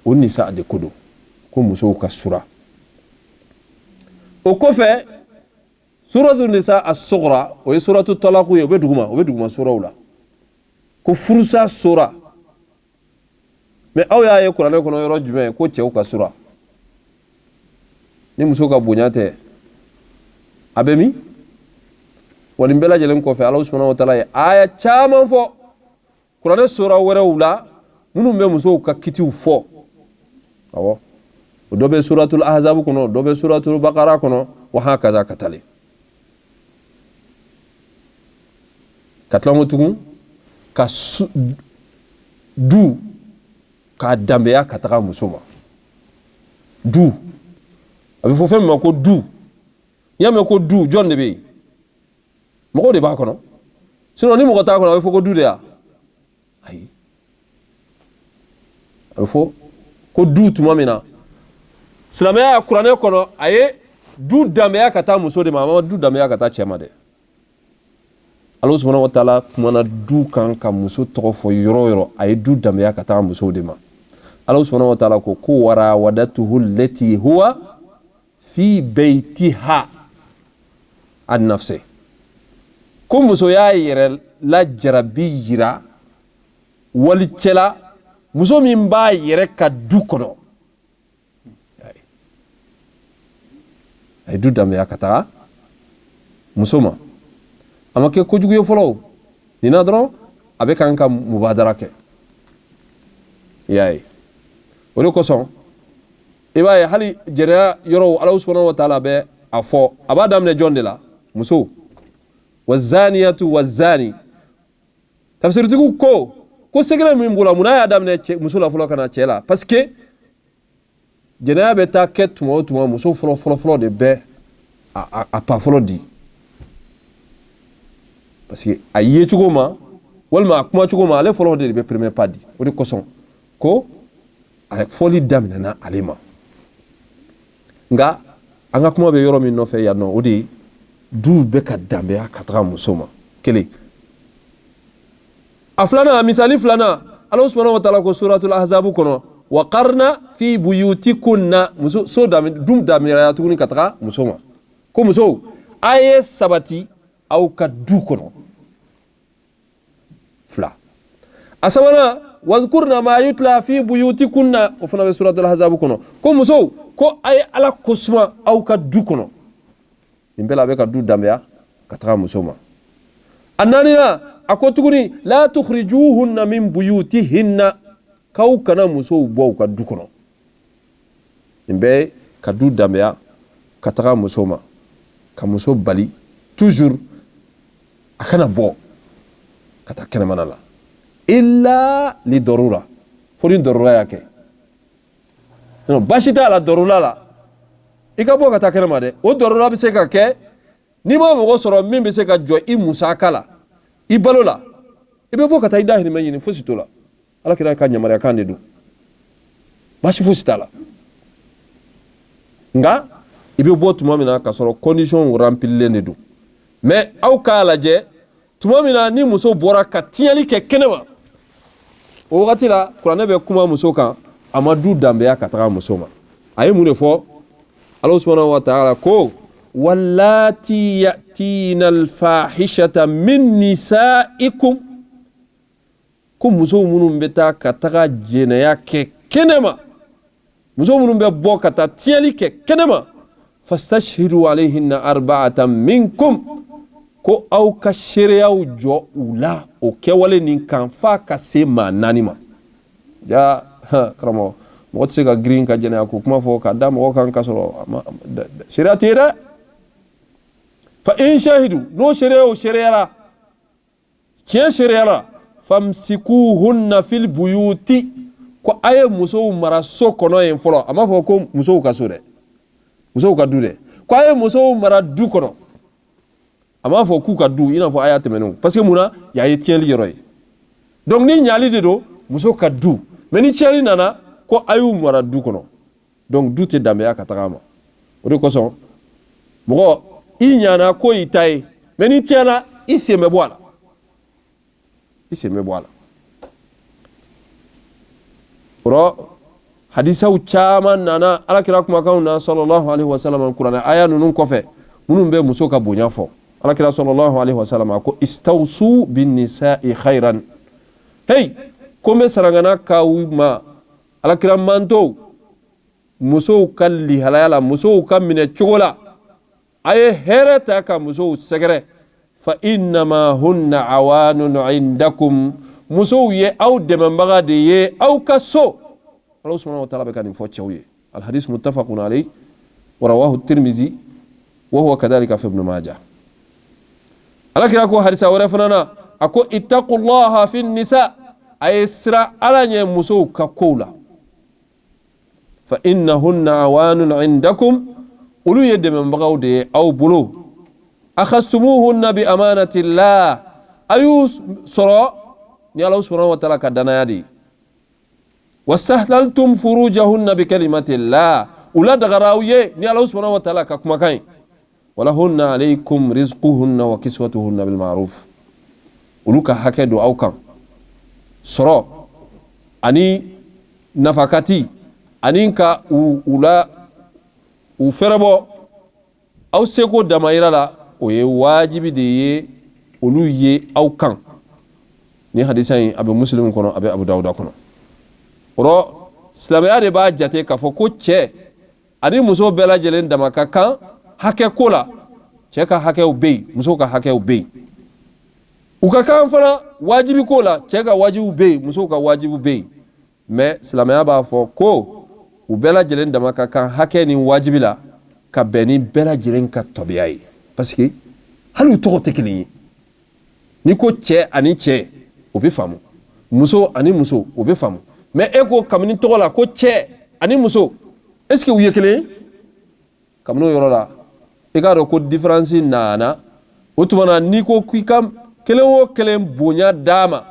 o nisa de ko don ko musow ka sura o kɔfɛ suratu nisa as-sughra o ye suratu talaq ye o bɛ duguma suraw la ko furusa sura mais aw y'a ye kuranɛ kɔnɔ yɔrɔ jumɛn ko cɛw ka sura ni muso ka bonya tɛ a bɛ min wa nin bɛɛ lajɛlen kɔfɛ Alahu subahanahu wa taala ye aya caman fɔ kuranɛ sura wɛrɛw la minnu bɛ musow ka kitiw fɔ awɔ o dɔ bɛ suratul ahzab kɔnɔ dɔ bɛ suratul baqara kɔnɔ wa hakaza ka tali ka tila tugun ka du k'a danbeya ka taga muso ma du a bɛ fɔ fɛn min ma ko du n'i y'a mɛn ko du jɔn de bɛ yen mɔgɔw de b'a kɔnɔ sinon ni mɔgɔ t'a kɔnɔ a bɛ fɔ ko du de ya ayi a bɛ fɔ ko du tuma min na silamɛya kuranɛ kɔnɔ a ye du danbeya ka taa muso de ma a ma du danbeya ka taa cɛ ma dɛ Ala subhanahu wa ta'ala kumana du kan ka muso tɔgɔ fɔ yɔrɔ o yɔrɔ a ye du danbeya ka taa muso de ma Ala subhanahu wa ta'ala ko warawadatuhu allati huwa fi baytiha an nafsi ko muso y'a yɛrɛ la jarabi yira walicɛla muso min b'a yɛrɛ ka du kɔnɔ a ye du danbeya ka taa muso ma a ma kɛ kojugu ye fɔlɔ nin na dɔrɔn a bɛ kan ka mubadara kɛ i y'a ye o de kosɔn i b'a ye hali jɛnɛya yɔrɔw Ala subhanahu wa ta'ala bɛ a fɔ a b'a daminɛ jɔn de la muso wazaniyatu wazani tafsiritigiw ko sɛgɛrɛ min b'o la munna y'a daminɛ muso la fɔlɔ ka na cɛ la parce que jɛnɛya bɛ taa kɛ tuma o tuma muso fɔlɔ de bɛ a pa fɔlɔ di parce que a ye cogo ma walima a kuma cogo ma ale fɔlɔ de bɛ premier pas di o de kosɔn ko a fɔli daminɛna ale ma nka an ka kuma bɛ yɔrɔ min nɔfɛ yan nɔ o de ye du bɛ ka danbeya ka taga muso ma kelen a filanan a misali filanan Ala subhanahu wa ta'ala ko suratul ahzab kɔnɔ wa qarna fi buyutikunna muso so dum damiraya tuguni ka taga muso ma ko muso a ye sabati aw ka du kɔnɔ fila a sabanan wadhkurna ma yutla fi buyutikunna o fana bɛ suratul ahzab kɔnɔ ko muso ko a ye Ala kosuma aw ka du kɔnɔ nin bɛɛ la a bɛ ka du danbeya ka taga muso ma a naaninan a ko tuguni la tukhrijuhunna min buyutihinna k'aw kana musow bɔ u ka du kɔnɔ nin bɛɛ ka du danbeya ka taga muso ma ka muso bali toujours a kana bɔ ka taa kɛnɛmana la illa li darura fo ni darura y'a kɛ baasi t'a la darura la i ka bɔ ka taa kɛnɛma dɛ o darura bɛ se ka kɛ n'i ma mɔgɔ sɔrɔ min bɛ se ka jɔ i musaka la i balo la i bɛ bɔ ka taa i dahirimɛ ɲini fosi t'o la Ala kira ka yamaruya kan de don baasi fosi t'a la nka i bɛ bɔ tuma min na ka sɔrɔ condition rempililen de don mais aw k'a lajɛ tuma min na ni muso bɔra ka tiɲɛli kɛ kɛnɛma o wagati la kuranɛ bɛ kuma muso kan a ma du danbeya ka taga muso ma a ye mun de fɔ Ala subhanahu wa ta'ala ko wallati yatina alfahishata min nisaikum ko muso minnu bɛ taa ka taga jɛnɛya kɛ kɛnɛma muso minnu bɛ bɔ ka taa tiɲɛli kɛ kɛnɛma fastashhidu alayhinna arba'atan minkum ko aw ka seereyaw jɔ u la o kɛwale nin kan f'a ka se maa naani ma ja karamɔgɔ mɔgɔ tɛ se ka girin ka jɛnɛya ko kuma fɔ ka da mɔgɔ kan ka sɔrɔ seereya tɛ ye dɛ fa in shahidu n'o seereya o seereyara tiɲɛ seereyara famsikuhunna fil buyuti ko a ye musow mara so kɔnɔ yen fɔlɔ a m'a fɔ ko musow ka so dɛ musow ka du dɛ ko a ye musow mara du kɔnɔ a m'a fɔ k'u ka du i n'a fɔ a y'a tɛmɛnenw parce que munna y'a ye tiɲɛli yɔrɔ ye donc ni ɲali de don muso ka du mais ni tiɲɛli nana ko a y'u mara du kɔnɔ donc du tɛ danbeya ka taga a ma o de kosɔn mɔgɔ i ɲana ko i ta ye mais ni tiɲɛna i sen bɛ bɔ a la i sen bɛ bɔ a la o hadisaw caman nana alakira kumakanw na sallallahu alaihi wasallam kuranɛ aya ninnu kɔfɛ minnu bɛ muso ka bonya fɔ alakira sallallahu alaihi wasallam ko istawsu bin nisa'i khairan hey ko n bɛ sarangana k'aw ma alakira manto musow ka lihalaya la musow ka minɛ cogo la a ye hɛrɛ ta ka musow sɛgɛrɛ fa innama hunna awanun indakum musow ye aw dɛmɛbaga de ye aw ka so. Allah subhanahu wa ta'ala bɛ ka nin fɔ cɛw ye. Al-hadith muttafaqun alayhi wa rawahu Tirmizi wa huwa kadhalika fi Ibn Majah. Alakira ko hadisa wɛrɛ fana na a ko ittaqullaha fi nisa a ye sira Ala ɲɛ musow ka kow la. Fa innahunna awanun indakum olu ye dɛmɛbagaw de ye aw bolo. Akhastumuhunna bi amanatillah a y'u sɔrɔ ni Allah subhanahu wa ta'ala ka danaya de ye. Wastahlaltum furujahunna bi kalimatillah ula dagaraw ye ni Allah subhanahu wa ta'ala ka kumakan ye. Walahunna alaykum rizquhunna wa kiswatuhunna bil ma'ruf ulu ka hakɛ do aw kan sɔrɔ ani nafakati ani ka u fɛrɛbɔ aw seko damayira la o ye wajibi de ye olu ye aw kan. Ni hadisa in a bɛ Muslim kɔnɔ a bɛ Abu Dawuda kɔnɔ. Oro silamɛya de b'a jate k'a fɔ ko cɛ ani muso bɛɛ lajɛlen dama ka kan hakɛ ko la. Cɛ ka hakɛw bɛ yen muso ka hakɛw bɛ yen. U ka kan fana wajibi ko la cɛ ka wajibu bɛ yen muso ka wajibu bɛ yen. Mais silamɛya b'a fɔ ko u bɛɛ lajɛlen dama ka kan hakɛ ni wajibi la ka bɛn ni bɛɛ lajɛlen ka tabiya ye. Parce que hali u tɔgɔ tɛ kelen ye. Ni ko cɛ ani cɛ o bɛ faamu. Muso ani muso o bɛ faamu. Mais e ko kabini tɔgɔ la ko cɛ ani muso est-ce que u ye kelen ye? Kabini o yɔrɔ la i k'a dɔn ko différence nana o tuma na n'i ko k'i ka kelen o kelen bonya d'a ma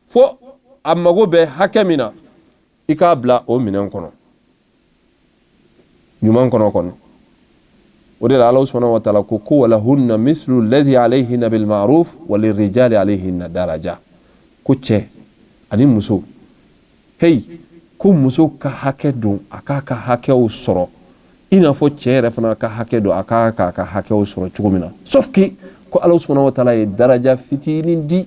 fo a mago bɛ hakɛ min na i k'a bila o minɛn kɔnɔ ɲuman kɔnɔ kɔnɔ. O de la Allah subhanahu wa ta'ala ko walahunna mislu alladhi alayhinna bil ma'ruf wa lirrijali alayhinna daraja. Ko cɛ ani muso hey ko muso ka hakɛ don a k'a ka hakɛw sɔrɔ i n'a fɔ cɛ yɛrɛ fana ka hakɛ don a k'a ka hakɛw sɔrɔ cogo min na. Sauf que ko Allah subhanahu wa ta'ala ye daraja fitinin di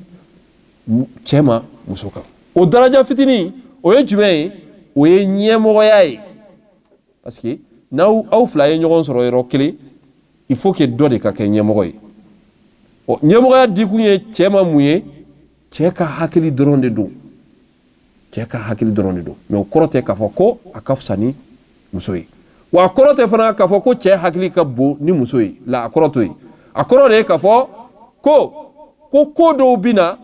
cɛ ma muso kan. O daraja fitinin o ye jumɛn ye? O ye ɲɛmɔgɔya ye. Parce que n'aw fila ye ɲɔgɔn sɔrɔ yɔrɔ kelen il faut que dɔ de ka kɛ ɲɛmɔgɔ ye. Ɲɛmɔgɔya dikun ye cɛ ma mun ye? Cɛ ka hakili dɔrɔn de don. Cɛ ka hakili dɔrɔn de don. Mais o kɔrɔ tɛ k'a fɔ ko a ka fisa ni muso ye. Wa a kɔrɔ tɛ fana k'a fɔ ko cɛ hakili ka bon ni muso ye. La a kɔrɔ to ye. A kɔrɔ de ye k'a fɔ ko dɔw bɛ na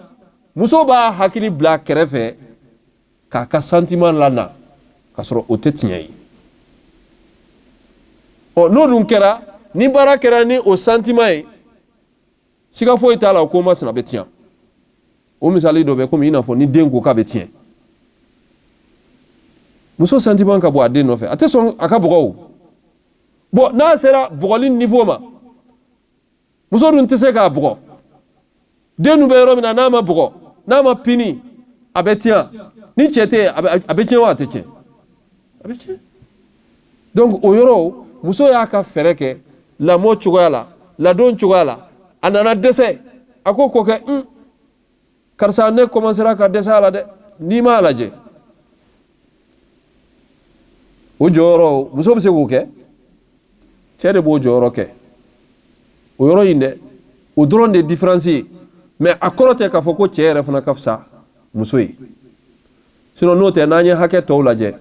muso b'a hakili bila kɛrɛfɛ k'a ka sentiment lana k'a sɔrɔ o tɛ tiɲɛ ye. N'o dun kɛra ni baara kɛra ni o sentiment ye siga foyi t'a la o ko masina a bɛ tiɲɛ. O misali dɔ bɛ komi i n'a fɔ ni den ko k'a bɛ tiɲɛ. Muso sentiment ka bɔ a den nɔfɛ a tɛ sɔn a ka bugɔ o. Bon n'a sera bugɔli niveau ma muso dun tɛ se k'a bugɔ. Den dun bɛ yɔrɔ min na n'a ma bugɔ n'a ma pini a bɛ tiɲɛ. Ni cɛ tɛ a bɛ tiɲɛ wa a tɛ tiɲɛ? A bɛ tiɲɛ. Donc o yɔrɔ muso y'a ka fɛɛrɛ kɛ lamɔ cogoya la ladon cogoya la a nana dɛsɛ a ko kɛ karisa ne commencera ka dɛsɛ a la dɛ n'i m'a lajɛ. O jɔyɔrɔ muso bɛ se k'o kɛ cɛ de b'o jɔyɔrɔ kɛ o yɔrɔ in dɛ o dɔrɔn de différence ye. Mais a kɔrɔ tɛ k'a fɔ ko cɛ yɛrɛ fana ka fisa muso ye. Sinon n'o tɛ n'an ye hakɛ tɔw lajɛ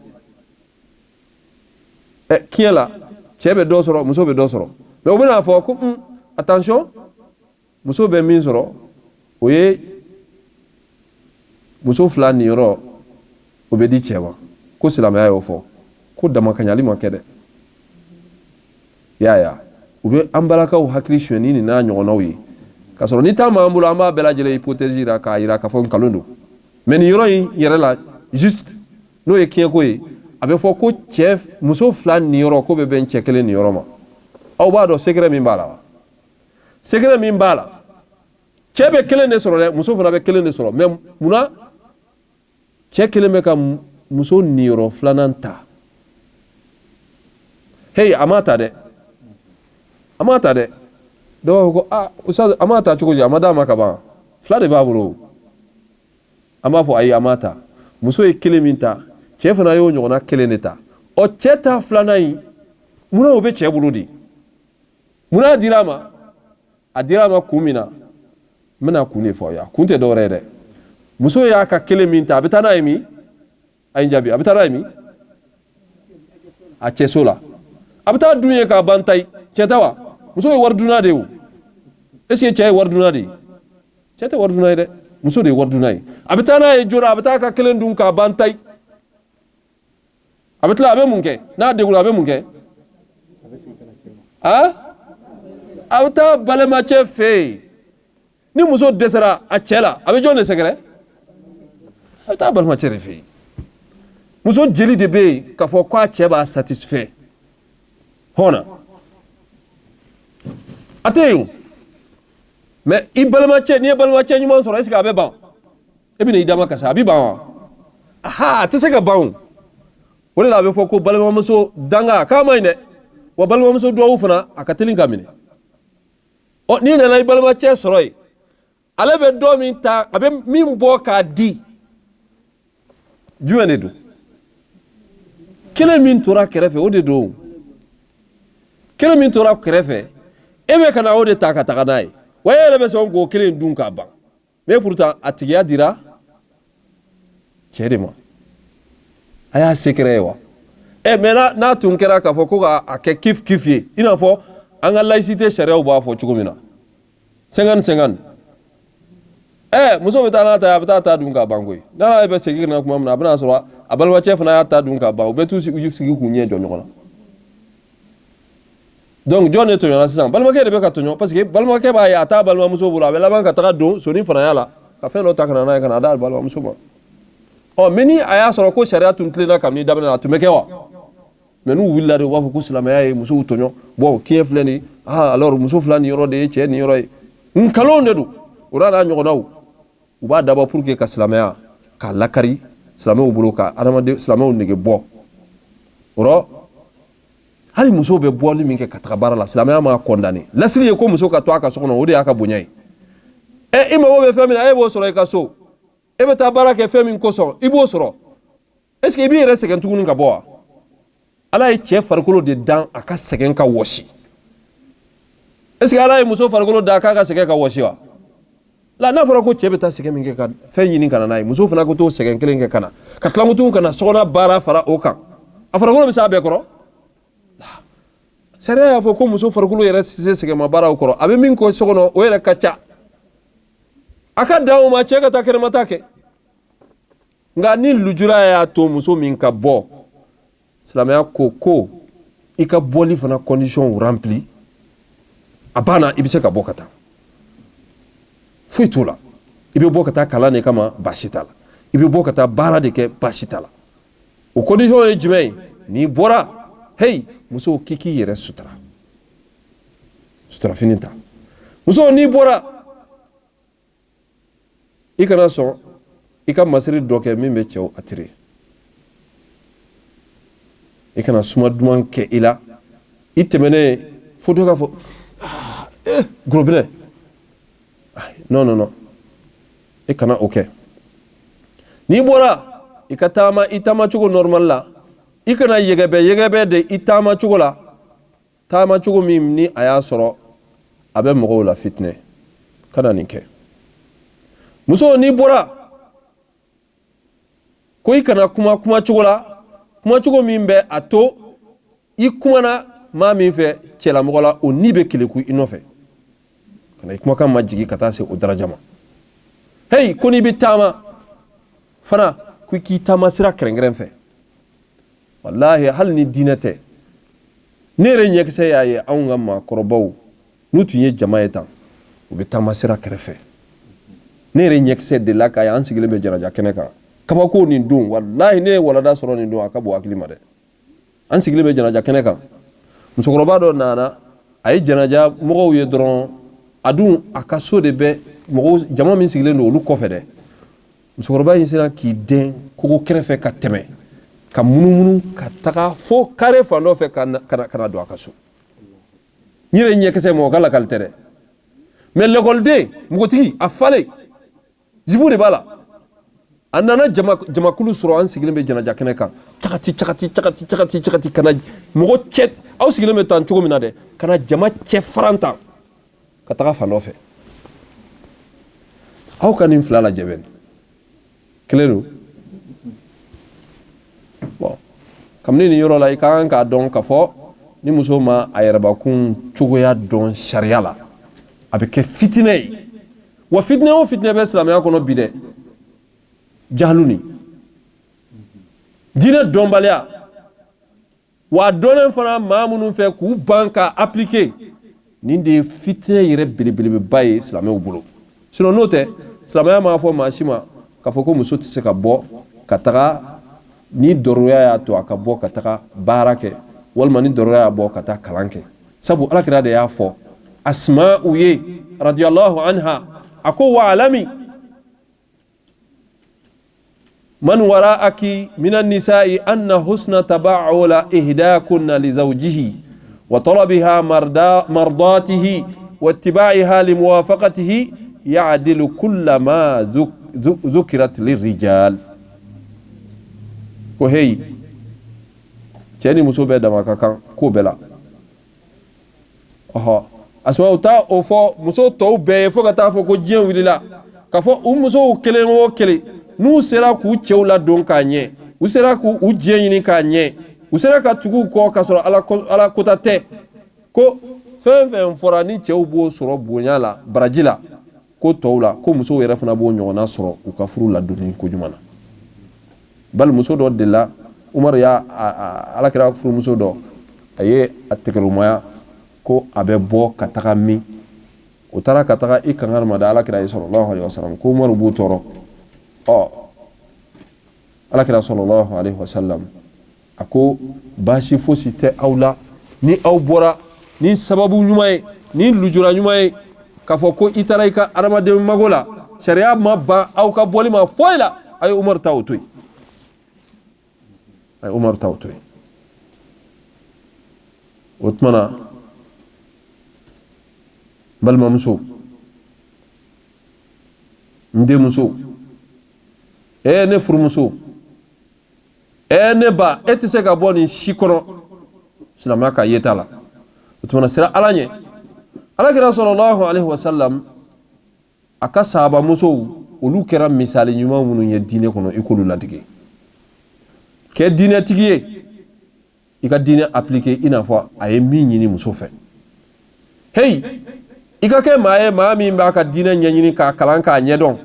tiɲɛ la cɛ bɛ dɔ sɔrɔ muso bɛ dɔ sɔrɔ. Mais o bɛna fɔ ko attention muso bɛ min sɔrɔ o ye muso fila ni yɔrɔ o bɛ di cɛ ma ko silamɛya y'o fɔ ko damakaɲali ma kɛ dɛ. Ya u bɛ an balakaw hakili suɲɛni ni n'a ɲɔgɔnnaw ye k'a sɔrɔ ni taa m'an bolo an b'a bɛɛ lajɛlen hypothèse jira k'a jira k'a fɔ nkalon don. Mais nin yɔrɔ in yɛrɛ la juste n'o ye tiɲɛko ye a bɛ fɔ ko cɛ muso fila ni yɔrɔ ko bɛ bɛn cɛ kelen ni yɔrɔ ma. Aw b'a dɔn secret min b'a la wa? Secret min b'a la cɛ bɛ kelen de sɔrɔ dɛ muso fana bɛ kelen de sɔrɔ. Mais munna cɛ kelen bɛ ka muso niyɔrɔ filanan ta? Hey a ma ta dɛ a ma ta dɛ. Dɔw ko ustaz a ma ta cogo di? A ma d'a ma ka ban fila de b'a bolo. An b'a fɔ ayi a ma ta muso ye kelen min ta cɛ fana y'o ɲɔgɔnna kelen de ta. O cɛ ta filanan in munna o bɛ cɛ bolo de? Munna a dira a ma? A dira a ma kun min na n bɛna kun de fɔ aw ye. Kun tɛ dɔwɛrɛ ye dɛ. muso y'a ka kelen min ta a bɛ taa n'a ye min a ye n jaabi a bɛ taa n'a ye min a cɛso la a bɛ taa dun ye k'a ban tayi cɛ tɛ wa muso ye wari dunna de ye o est ce que cɛ ye wari dunna de ye cɛ tɛ wari dunna ye dɛ muso de ye wari dunna ye a bɛ taa n'a ye joona a bɛ taa ka kelen dun k'a ban tayi a bɛ tila a bɛ mun kɛ n'a degula a bɛ mun kɛ a bɛ taa balimacɛ fɛ yen ni muso dɛsɛra a cɛ la a bɛ jɔn de sɛgɛrɛ a bɛ taa balimacɛ de fɛ yen muso jeli de bɛ yen k'a fɔ k'a cɛ b'a satisfait hɔnna a tɛ yen o mais i balimacɛ n'i ye balimacɛ ɲuman sɔrɔ est ce que a bɛ ban e bɛ na i dama kasi a bɛ ban wa aha a tɛ se ka ban o o de la a bɛ fɔ ko balimamuso danga k'a ma ɲi dɛ wa balimamuso duwawu fana a ka teli ka minɛ ɔ n'i nana i balimacɛ sɔrɔ yen ale bɛ dɔ min ta a bɛ min bɔ k'a di jumɛn de don kelen min tora kɛrɛfɛ o de don kelen min tora kɛrɛfɛ e bɛ ka na o de ta ka taga n'a ye wa e yɛrɛ bɛ sɔn k'o kelen dun k'a ban mais pourtant a tigiya dira cɛ de ma a y'a se kɛrɛ ye wa mais n'a tun kɛra k'a fɔ ko k'a kɛ kif kif ye i n'a fɔ an ka laïcité sariyaw b'a fɔ cogo min na 50-50 muso bɛ taa n'a ta ye a bɛ taa ta dun k'a ban koyi n'ala bɛ segin ka na kuma min na a bɛna sɔrɔ a balimacɛ fana y'a ta dun k'a ban u bɛ t'u sigi k'u ɲɛ jɔ ɲɔgɔn na donc jɔn de tɔɲɔna sisan balimakɛ de bɛ ka tɔɲɔ parce que balimakɛ b'a ye a t'a balimamuso bolo a bɛ laban ka taga don soni fanaya la ka fɛn dɔ ta ka na n'a ye ka na d'a balimamuso ma mais ni a y'a sɔrɔ ko sariya tun tilenna kabini daminɛ na a tun bɛ kɛ wa mais n'u wulila de u b'a fɔ ko silamɛya ye musow tɔɲɔ bon kiyɛn filɛ nin alors muso fila nin yɔrɔ de ye cɛ nin yɔrɔ ye nkalon de don o n'a ɲɔgɔnnaw u b'a dabɔ pour que ka silamɛya k'a lakari silamɛw bolo ka adamaden silamɛw nege bɔ o rɔ hali muso bɛ bɔli min kɛ ka taga baara la silamɛya m'a condamné lasili ye ko muso ka to a ka so kɔnɔ o de y'a ka bonya ye i mago bɛ fɛn min na e b'o sɔrɔ i ka so e bɛ taa baara kɛ fɛn min kosɔn i b'o sɔrɔ est ce que i b'i yɛrɛ sɛgɛn tuguni ka bɔ wa ala ye cɛ farikolo de dan a ka sɛgɛn ka wɔsi est ce que ala ye muso farikolo da k'a ka sɛgɛn ka wɔsi wa la n'a fɔra ko cɛ bɛ taa sɛgɛn min kɛ ka fɛn ɲini ka na n'a ye muso fana ko t'o sɛgɛn kelen kɛ ka na ka tila tuguni ka na sokɔnɔ baara fara o kan a farikolo bɛ s'a bɛɛ kɔrɔ sariya y'a fɔ ko muso farikolo yɛrɛ tɛ se sɛgɛnma baaraw kɔrɔ a bɛ min kɔ so kɔnɔ o yɛrɛ ka ca a ka dan o ma cɛ ka taa kɛnɛmata kɛ nka ni lujura y'a to muso min ka bɔ silamɛya ko i ka bɔli fana condition rempli a banna i bɛ se ka bɔ ka taa foyi t'o la i bɛ bɔ ka taa kalan de kama baasi t'a la i bɛ bɔ ka taa baara de kɛ baasi t'a la o condition ye jumɛn ye n'i bɔra hey muso k'i k'i yɛrɛ sutura sutura fini ta muso n'i bɔra i kana sɔn i ka masiri dɔ kɛ min bɛ cɛw attirer i kana suma duman kɛ i la i tɛmɛnen fo dɔ k'a fɔ gorobinɛ non i kana o kɛ n'i bɔra i ka taama i taama cogo normal la i kana yɛgɛbɛ de i taama cogo la taama cogo min ni a y'a sɔrɔ a bɛ mɔgɔw la fitinɛ kana nin kɛ muso n'i bɔra ko i kana kuma cogo la kuma cogo min bɛ a to i kumana maa min fɛ cɛlamɔgɔ la o ni bɛ keleku i nɔfɛ kana i kumakan ma jigi ka taa se o daraja ma hey ko n'i bɛ taama fana ko i k'i taama sira kɛrɛnkɛrɛn fɛ wallahi hali ni diinɛ tɛ ne yɛrɛ ɲɛkisɛ y'a ye anw ka maakɔrɔbaw n'u tun ye jama ye tan u bɛ taama sira kɛrɛfɛ ne yɛrɛ ɲɛkisɛ de la k'a ye an sigilen bɛ janaja kɛnɛ kan kabako nin don wallahi ne ye walada sɔrɔ nin don a ka bon hakili ma dɛ an sigilen bɛ janaja kɛnɛ kan musokɔrɔba dɔ nana a ye janaja mɔgɔw ye dɔrɔn a dun a ka so de bɛ mɔgɔw jama min sigilen don olu kɔfɛ dɛ musokɔrɔba in sera k'i den kogo kɛrɛfɛ ka tɛmɛ ka munumunu ka taga fo kare fan dɔ fɛ kana don a ka so n yɛrɛ ɲɛkisɛ mɔgɔ ka lakali tɛ dɛ mais l'école mugutigi a falen jibu de b'a la a nana jamakulu sɔrɔ an sigilen bɛ janaja kɛnɛ kan cakati kana mɔgɔ cɛ aw sigilen bɛ tan cogo min na dɛ kana jama cɛ faran tan ka taga fan dɔ fɛ aw ka nin fila lajɛ bɛn Claro. Bon. Kamni ni yoro la i kan ka dɔn ka fɔ ni muso ma a yɛrɛbakun cogoya dɔn sariya la a bɛ kɛ fitinɛ ye wa fitinɛ o fitinɛ bɛ silamɛya kɔnɔ bi dɛ jahalu ni diinɛ dɔnbaliya wa a dɔnnen fana maa minnu fɛ k'u ban ka appliquer nin de ye fitinɛ yɛrɛ belebeleba ye silamɛw bolo sinon n'o tɛ silamɛya m'a fɔ maa si ma k'a fɔ ko muso tɛ se ka bɔ ka taga ni dɔrɔya y'a to a ka bɔ ka taga baara kɛ walima ni dɔrɔya y'a bɔ ka taa kalan kɛ sabu alakira de y'a fɔ Asma'u ye radiyallahu anha a ko wa alami man wara'aki minan nisa'i anna husna taba'ula ihdakunna li zawjihi wa talabiha mardatihi wa ittiba'iha li muwafaqatihi ya'dilu kulla ma dhukirat lirrijal ko hey cɛ ni muso bɛɛ dama ka kan ko bɛɛ la Asma'u ta o fɔ muso tɔw bɛɛ ye fo ka taa fɔ ko diɲɛ wulila ka fɔ u musow kelen o kelen n'u sera k'u cɛw ladon k'a ɲɛ u sera k'u diɲɛ ɲini k'a ɲɛ u sera ka tugu u kɔ k'a sɔrɔ ala kota tɛ ko fɛn fɛn fɔra ni cɛw b'o sɔrɔ bonya la baraji la ko tɔw la ko musow yɛrɛ fana b'o ɲɔgɔnna sɔrɔ u ka furu ladonni ko ɲuman na bali muso dɔ de la Umar y'a alakira furumuso dɔ a ye a tɛgɛrɛmaya ko a bɛ bɔ ka taga min o taara ka taga i kan ma da alakira ye sallallahu alaihi wasallam ko Umar b'u tɔɔrɔ alakira sallallahu alaihi wasallam a ko baasi fosi tɛ aw la ni aw bɔra ni sababu ɲuman ye ni lujura ɲuman ye k'a fɔ ko i taara i ka adamaden mago la sariya ma ban aw ka bɔli ma foyi la a ye Umar ta o to yen a ye Umar ta o to yen o tuma na balimamuso n denmuso ne furumuso ne ba e tɛ se ka bɔ nin si kɔnɔ silamɛya ka yeta la o tuma na sira ala ɲɛ alakira sallallahu alaihi wasallam a ka sahaba musow olu kɛra misali ɲuman minnu ye diinɛ kɔnɔ i k'olu ladege kɛ diinɛtigi ye i ka diinɛ appliquer i n'a fɔ a ye min ɲini muso fɛ hey i ka kɛ maa ye maa min b'a ka diinɛ ɲɛɲini k'a kalan k'a ɲɛdɔn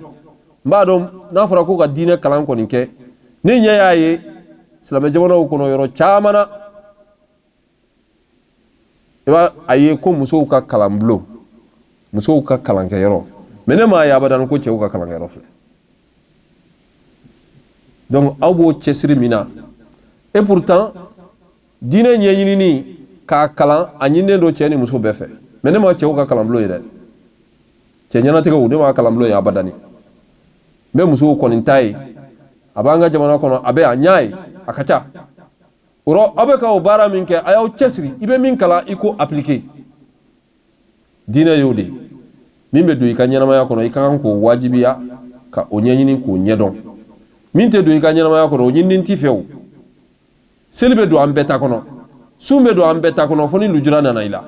n b'a dɔn n'a fɔra ko ka diinɛ kalan kɔni kɛ ne ɲɛ y'a ye silamɛ jamanaw kɔnɔ yɔrɔ caman na i b'a a ye ko musow ka kalanbulon musow ka kalankɛyɔrɔ mais ne m'a ye abadan ko cɛw ka kalankɛyɔrɔ filɛ donc aw b'o cɛsiri min na et pourtant diinɛ ɲɛɲinini k'a kalan a ɲinilen don cɛ ni muso bɛɛ fɛ mais ne ma cɛw ka kalanbulon ye dɛ cɛ ɲɛnatigɛw ne ma kalanbulon ye abadani n bɛ musow kɔni ta ye a b'an ka jamana kɔnɔ a bɛ a ɲa ye a ka ca o rɔ aw bɛ ka o baara min kɛ a y'aw cɛsiri i bɛ min kalan i ko appliquer diinɛ y'o de ye min bɛ don i ka ɲɛnamaya kɔnɔ i ka kan k'o wajibiya ka o ɲɛɲini k'o ɲɛdɔn min tɛ don i ka ɲɛnamaya kɔnɔ o ɲinini t'i fɛ o seli bɛ don an bɛɛ ta kɔnɔ sun bɛ don an bɛɛ ta kɔnɔ fo ni lujura nana i la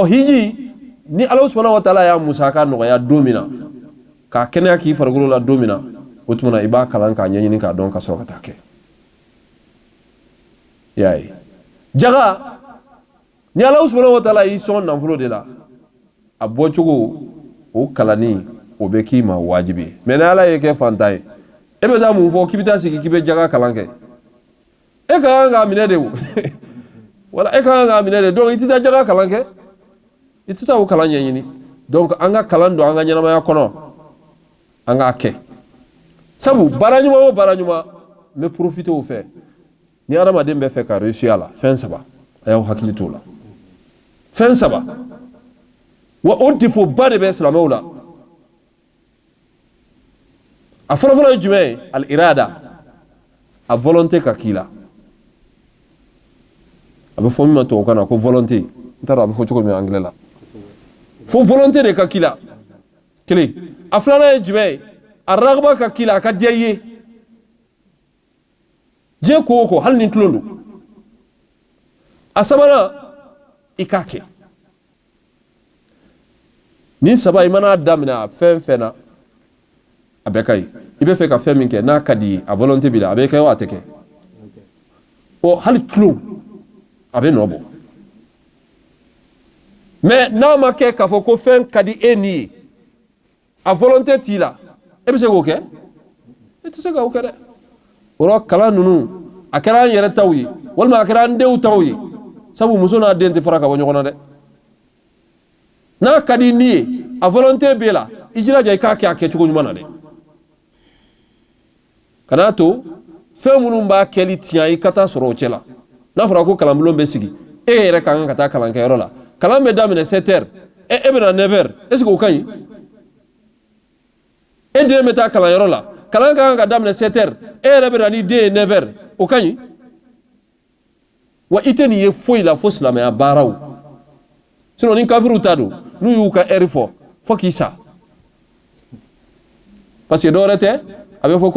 hiji ni Ala subhanahu wa ta'ala y'a musaka nɔgɔya don min na k'a kɛnɛya k'i farikolo la don min na o tuma na i b'a kalan k'a ɲɛɲini k'a dɔn ka sɔrɔ ka taa kɛ i y'a ye jaga ni Ala subhanahu wa ta'ala y'i sɔn nafolo de la a bɔcogo o kalanni o bɛ k'i ma wajibi ye mais ni Ala ye kɛ fantan ye e bɛ taa mun fɔ k'i bɛ taa sigi k'i bɛ jaga kalan kɛ e ka kan k'a minɛ de o wala e ka kan k'a minɛ de donc i tɛ taa jaga kalan kɛ i tɛ se k'o kalan ɲɛɲini donc an ka kalan don an ka ɲɛnamaya kɔnɔ an k'a kɛ sabu baara ɲuman o baara ɲuman n bɛ profiter o fɛ ni adamaden bɛ fɛ ka réussir a la fɛn saba a y'aw hakili t'o la fɛn saba wa o défaut ba de bɛ silamɛw la a fɔlɔfɔlɔ ye jumɛn ye al irada a volonté ka k'i la a bɛ fɔ min ma tubabukan na ko volonté n t'a dɔn a bɛ fɔ cogo min anglais la fo volonté de ka k'i la kelen a filanan ye jumɛn ye a ragaba ka k'i la a ka diya i ye diɲɛ ko o ko hali ni tulon don a sabanan i k'a kɛ nin saba i mana daminɛ a fɛn fɛn na a bɛɛ ka ɲi i bɛ fɛ ka fɛn min kɛ n'a ka di ye a volonté b'i la a bɛ kɛ wa a tɛ kɛ hali tulo a bɛ nɔ bɔ mais n'a ma kɛ k'a fɔ ko fɛn ka di e ni ye a volonté t'i la e bɛ se k'o kɛ e tɛ se k'o kɛ dɛ o yɔrɔ kalan ninnu a kɛra an yɛrɛ taw ye walima a kɛra an denw taw ye sabu muso n'a den tɛ fara ka bɔ ɲɔgɔn na dɛ n'a ka di ni ye a volonté b'e la i jilaja i k'a kɛ a kɛcogo ɲuman na dɛ kan'a to fɛn minnu b'a kɛli tiɲɛ i ka taa sɔrɔ o cɛ la n'a fɔra ko kalanbulon bɛ sigi e yɛrɛ ka kan ka taa kalankɛyɔrɔ la kalan bɛ daminɛ 7 heures e bɛ na 9 heures est-ce que o ka ɲi e den bɛ taa kalanyɔrɔ la kalan ka kan ka daminɛ 7 heures e yɛrɛ bɛ na ni den ye 9 heures o ka ɲi wa i tɛ nin ye foyi la fo silamɛya baaraw sinon ni kafiriw ta don n'u y'u ka heure fɔ k'i sa parce que dɔwɛrɛ tɛ a bɛ fɔ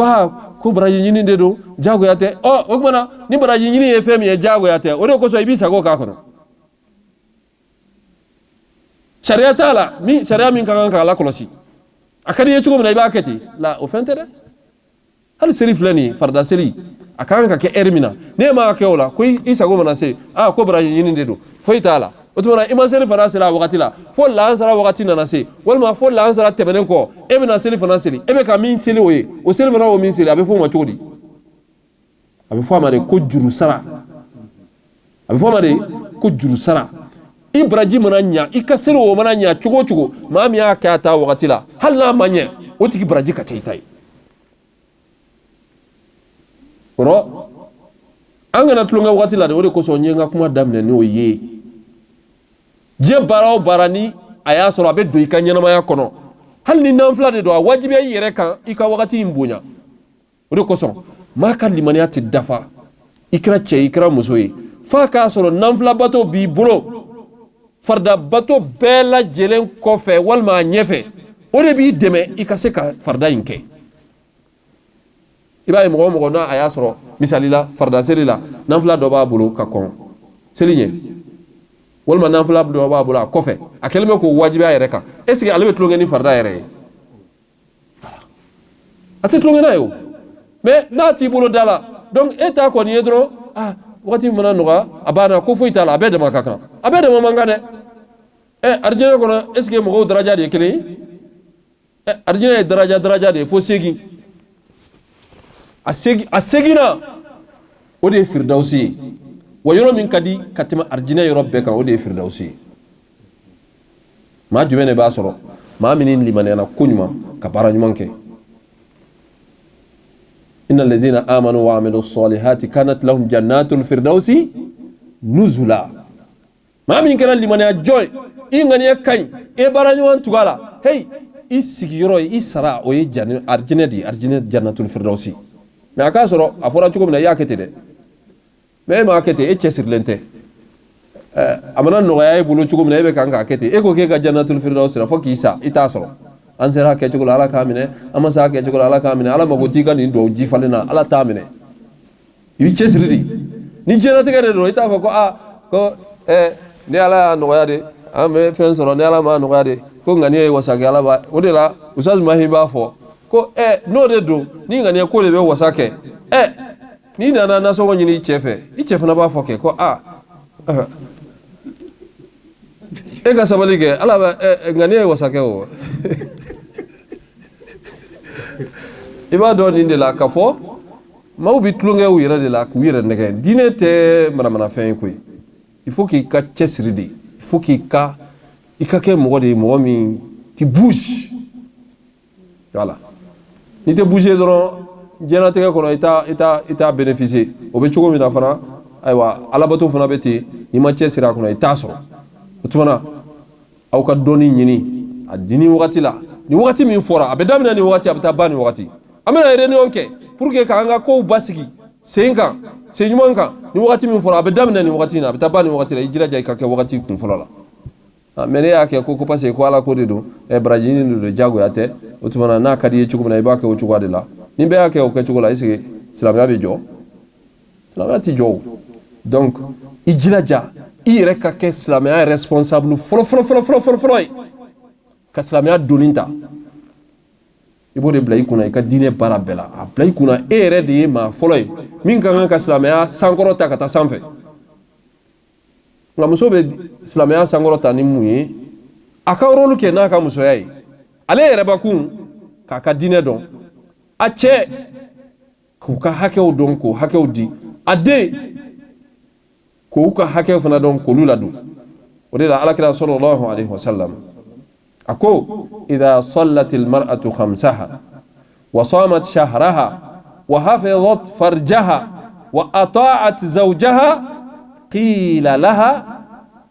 ko baraji ɲini de don jagoya tɛ o kumana ni baraji ɲini ye fɛn min ye jagoya tɛ o de kosɔn i b'i sago k'a kɔnɔ sariya t'a la sariya min ka kan k'a lakɔlɔsi a ka di ye cogo min na i b'a kɛ ten la o fɛn tɛ dɛ hali seli filɛ nin ye farida seli a ka kan ka kɛ heure min na n'e ma kɛ o la ko i sago mana se ko baraji ɲini de don foyi t'a la o tuma i ma seli fana seli a wagati la fo lansara wagati nana se walima fo lansara tɛmɛnen kɔ e bɛna seli fana seli e bɛ ka min seli o ye o seli fana o min seli a bɛ fɔ o ma cogo di a bɛ fɔ a ma de ko juru sara a bɛ fɔ a ma de ko juru sara i baraji mana ɲa i ka seli o mana ɲa cogo o cogo maa min y'a kɛ a ta wagati la hali n'a ma ɲɛ o tigi baraji ka ca i ta ye o rɔ an kana tulonkɛ wagati la de o de kosɔn n ye n ka kuma daminɛ n'o ye diɲɛ baara o baara ni a y'a sɔrɔ a bɛ don i ka ɲɛnamaya kɔnɔ hali ni nanfila de don a wajibiya i yɛrɛ kan i ka wagati in bonya o de kosɔn maa ka limaniya tɛ dafa i kɛra cɛ i kɛra muso ye f'a k'a sɔrɔ nanfila bato b'i bolo farida bato bɛɛ lajɛlen kɔfɛ walima a ɲɛfɛ o de b'i dɛmɛ i ka se ka farida in kɛ i b'a ye mɔgɔ o mɔgɔ n'a a y'a sɔrɔ misali la farida seli la nanfila dɔ b'a bolo ka kɔn seli ɲɛ walima nanfila dɔ b'a bolo a kɔfɛ a kɛlen bɛ k'o wajibiya yɛrɛ kan est ce que ale bɛ tulonkɛ ni farida yɛrɛ ye a tɛ tulonkɛ n'a ye o mais n'a t'i bolo da la donc e t'a kɔni ye dɔrɔn wagati min mana nɔgɔya a banna ko foyi t'a la a bɛɛ dama ka kan a bɛɛ dama man kan dɛ arijinɛ kɔnɔ est ce que mɔgɔw daraja de ye kelen ye arijinɛ ye daraja de ye fo 8 a seginna o de ye firidausi ye wa yɔrɔ min ka di ka tɛmɛ arijinɛ yɔrɔ bɛɛ kan o de ye firidausi ye maa jumɛn de b'a sɔrɔ maa min ni limaniyana ko ɲuman ka baara ɲuman kɛ inna allazina amanu wa amilu salihati kanat lahum jannatul firdausi nuzula maa min kɛra limaniya jɔn i ŋaniya ka ɲi i baara ɲuman tugu a la hey i sigiyɔrɔ i sara o ye arijinɛ de ye arijinɛ jannatul firdausi mais a k'a sɔrɔ a fɔra cogo min na i y'a kɛ ten dɛ mais e m'a kɛ ten e cɛsirilen tɛ a mana nɔgɔya e bolo cogo min na e bɛ kan k'a kɛ ten e ko k'e ka jannatul firdausi la fo k'i sa i t'a sɔrɔ an sera a kɛcogo la ala k'a minɛ an ma se a kɛcogo la ala k'a minɛ ala mago t'i ka nin duwawu ji falen na ala t'a minɛ i bɛ cɛsiri de ni diɲɛlatigɛ de don i t'a fɔ ko ni ala y'a nɔgɔya de an bɛ fɛn sɔrɔ ni ala m'a nɔgɔya de ko ŋaniya ye wasa kɛ ala b'a o de la Ustaz Mahi b'a fɔ ko n'o de don ni ŋaniya ko de bɛ wasa kɛ n'i nana nasɔngɔ ɲini i cɛ fɛ i cɛ fana b'a fɔ kɛ ko e ka sabali kɛ ala bɛ ŋaniya ye wasa kɛ o i b'a dɔn nin de la ka fɔ maaw bɛ tulonkɛ u yɛrɛ de la k'u yɛrɛ nɛgɛ diinɛ tɛ manamanafɛn ye koyi il faut k'i ka cɛsiri de il faut k'i ka kɛ mɔgɔ de ye mɔgɔ min qui bouge voilà n'i tɛ bouger dɔrɔn diɲɛlatigɛ kɔnɔ i t'a bénéficier o bɛ cogo min na fana ayiwa alabato fana bɛ ten n'i ma cɛsiri a kɔnɔ i t'a sɔrɔ o tuma na aw ka dɔnni ɲini a dini wagati la ni wagati min fɔra a bɛ daminɛ ni wagati a bɛ taa ban ni wagati an bɛna réunion kɛ pour que k'an ka kow basigi sen kan sen ɲuman kan ni wagati min fɔra a bɛ daminɛ ni wagati in na a bɛ taa ban ni wagati la i jilaja i ka kɛ wagati kun fɔlɔ la mais ne y'a kɛ ko parce que ko ala ko de don baraji ɲini de don jagoya tɛ o tuma na n'a ka di i ye cogo min na i b'a kɛ o cogoya de la ni bɛɛ y'a kɛ o kɛcogo la est ce que silamɛya bɛ jɔ silamɛya tɛ jɔ o donc i jilaja i yɛrɛ ka kɛ silamɛya responsable fɔlɔ ye ka silamɛya donni ta i b'o de bila i kunna i ka diinɛ baara bɛɛ la a bila i kunna e yɛrɛ de ye maa fɔlɔ ye min ka kan ka silamɛya sankɔrɔ ta ka taa sanfɛ nka muso bɛ silamɛya sankɔrɔ ta ni mun ye a ka rôle kɛ n'a ka musoya ye ale yɛrɛbakun k'a ka diinɛ dɔn a cɛ k'u ka hakɛw dɔn k'o hakɛw di a den k'u ka hakɛw fana dɔn k'olu ladon o de la alakira sallallahu alaihi wasallam a ko idha sallat almar'atu khamsaha wa samat shahraha wa hafizat farjaha wa ata'at zawjaha qila laha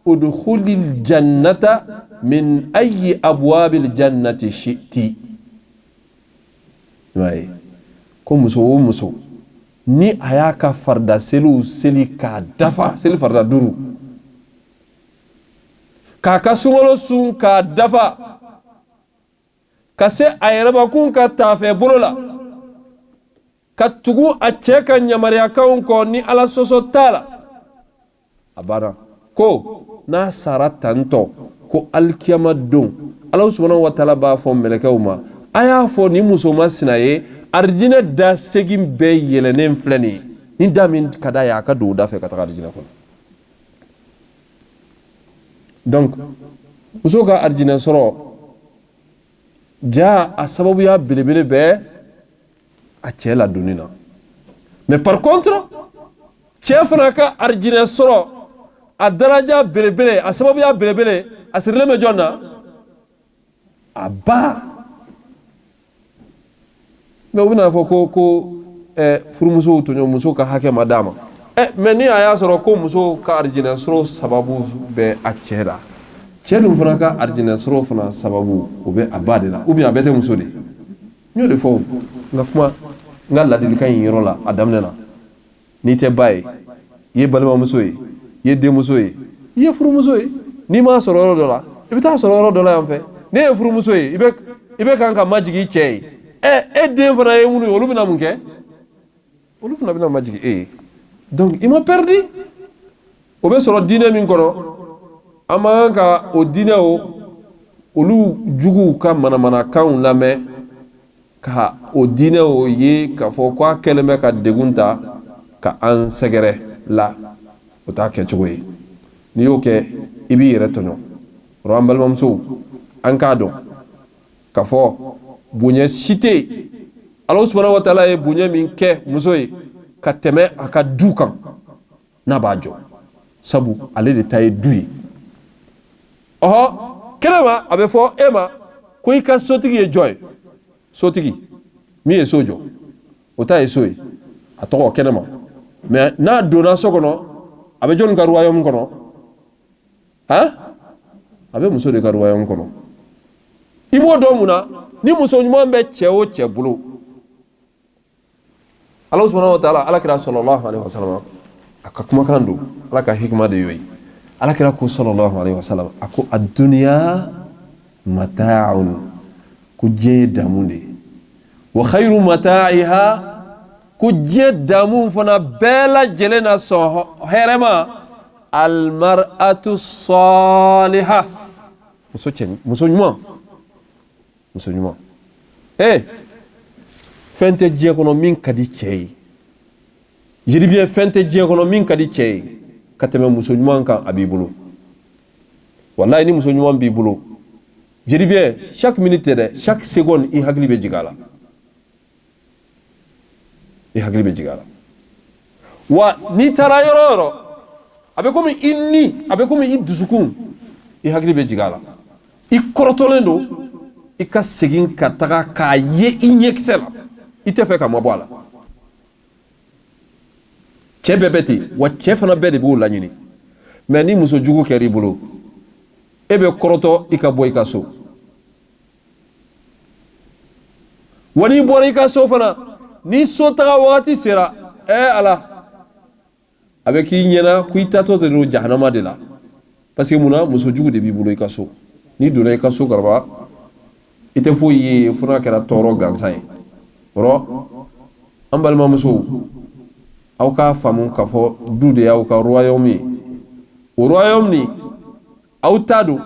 udkhuli aljannata min ayyi abwab aljannati shi'ti ko muso o muso ni a y'a ka farda seliw seli k'a dafa seli farda 5 k'a ka sunkalo sun k'a dafa ka se a yɛrɛbakun ka taafɛ bolo la ka tugu a cɛ ka ɲamariyakanw kɔ ni ala sɔsɔ t'a la a banna ko n'a sara tantɔ ko alikiyama don ala subhanahu wa taala b'a fɔ mɛlɛkɛw ma a y'a fɔ ni muso masina ye arijinɛ da segin bɛɛ yɛlɛnen filɛ nin ye ni da min ka d'a ye a ka don o da fɛ ka taga arijinɛ kɔnɔ donc muso ka arijinɛ sɔrɔ ja a sababuya belebele bɛ a cɛ ladonni na mais par contre cɛ fana ka arijinɛ sɔrɔ a daraja belebele a sababuya belebele a sirilen bɛ jɔn na a ba mais u bɛna fɔ ko furumusow tɔɲɔmuso ka hakɛ ma d'a ma mais ni a y'a sɔrɔ ko muso ka arijinɛ sɔrɔ sababu bɛ a cɛ la cɛ dun fana ka arijinɛ sɔrɔ fana sababu o bɛ a ba de la ou bien a bɛɛ tɛ muso de n y'o de fɔ n ka kuma n ka ladilikan in yɔrɔ la a daminɛ na n'i tɛ ba ye i ye balimamuso ye i ye denmuso ye i ye furumuso ye n'i m'a sɔrɔ yɔrɔ dɔ la i bɛ taa sɔrɔ yɔrɔ dɔ la yan fɛ ne ye furumuso ye i bɛ kan ka majigin i cɛ ye e den fana ye minnu ye olu bɛna mun kɛ olu fana bɛna majigin e ye donc i ma perdu o bɛ sɔrɔ diinɛ min kɔnɔ an man ka o diinɛw olu juguw ka manamanakanw lamɛn ka o diinɛw ye k'a fɔ ko a kɛlen bɛ ka degun ta ka an sɛgɛrɛ la o t'a kɛcogo ye n'i y'o kɛ i b'i yɛrɛ tɔɲɔ o an balimamusow an k'a dɔn k'a fɔ bonya si tɛ yen ala subhanahu wa taala ye bonya min kɛ muso ye ka tɛmɛ a ka du kan n'a b'a jɔ sabu ale de ta ye du ye ɔhɔ kɛnɛ ma a bɛ fɔ e ma ko i ka sotigi ye jɔn ye sotigi min ye so jɔ o ta ye so ye a tɔgɔ kɛnɛ ma mais n'a donna so kɔnɔ a bɛ jɔnni ka royaume kɔnɔ han a bɛ muso de ka royaume kɔnɔ i b'o dɔn mun na ni muso ɲuman bɛ cɛ o cɛ bolo ala subhanahu wa taala alakira sallallahu alaihi wasallam a ka kumakan don ala ka hikma de y'o ye alakira ko sallallahu alaihi wasallam a ko ad-dunya mata'un ko diɲɛ ye damu de wa khayru mata'iha ko diɲɛ damu fana bɛɛ lajɛlen na sɔn hɛrɛ ma al-mar'atu salihah muso ɲuman fɛn tɛ diɲɛ kɔnɔ min ka di cɛ ye je dis bien fɛn tɛ diɲɛ kɔnɔ min ka di cɛ ye ka tɛmɛ muso ɲuman kan a b'i bolo wallahi ni muso ɲuman b'i bolo je dis bien chaque minute dɛ chaque seconde i hakili bɛ jigin a la i hakili bɛ jigin a la wa n'i taara yɔrɔ o yɔrɔ a bɛ komi i ni a bɛ komi i dusukun i hakili bɛ jigin a la i kɔrɔtɔlen don i ka segin ka taga k'a ye i ɲɛkisɛ la i tɛ fɛ ka mabɔ a la cɛ bɛɛ bɛ ten wa cɛ fana bɛɛ de b'o laɲini mais ni muso jugu kɛra i bolo e bɛ kɔrɔtɔ i ka bɔ i ka so wa n'i bɔra i ka so fana ni so taga wagati sera ala a bɛ k'i ɲɛna ko i tatɔ de don jahanama de la parce que munna muso jugu de b'i bolo i ka so n'i donna i ka so karaba i tɛ foyi ye fo n'a kɛra tɔɔrɔ gansan ye yɔrɔ an balimamusow aw k'a faamu k'a fɔ du de y'aw ka royaume ye o royaume ni aw ta don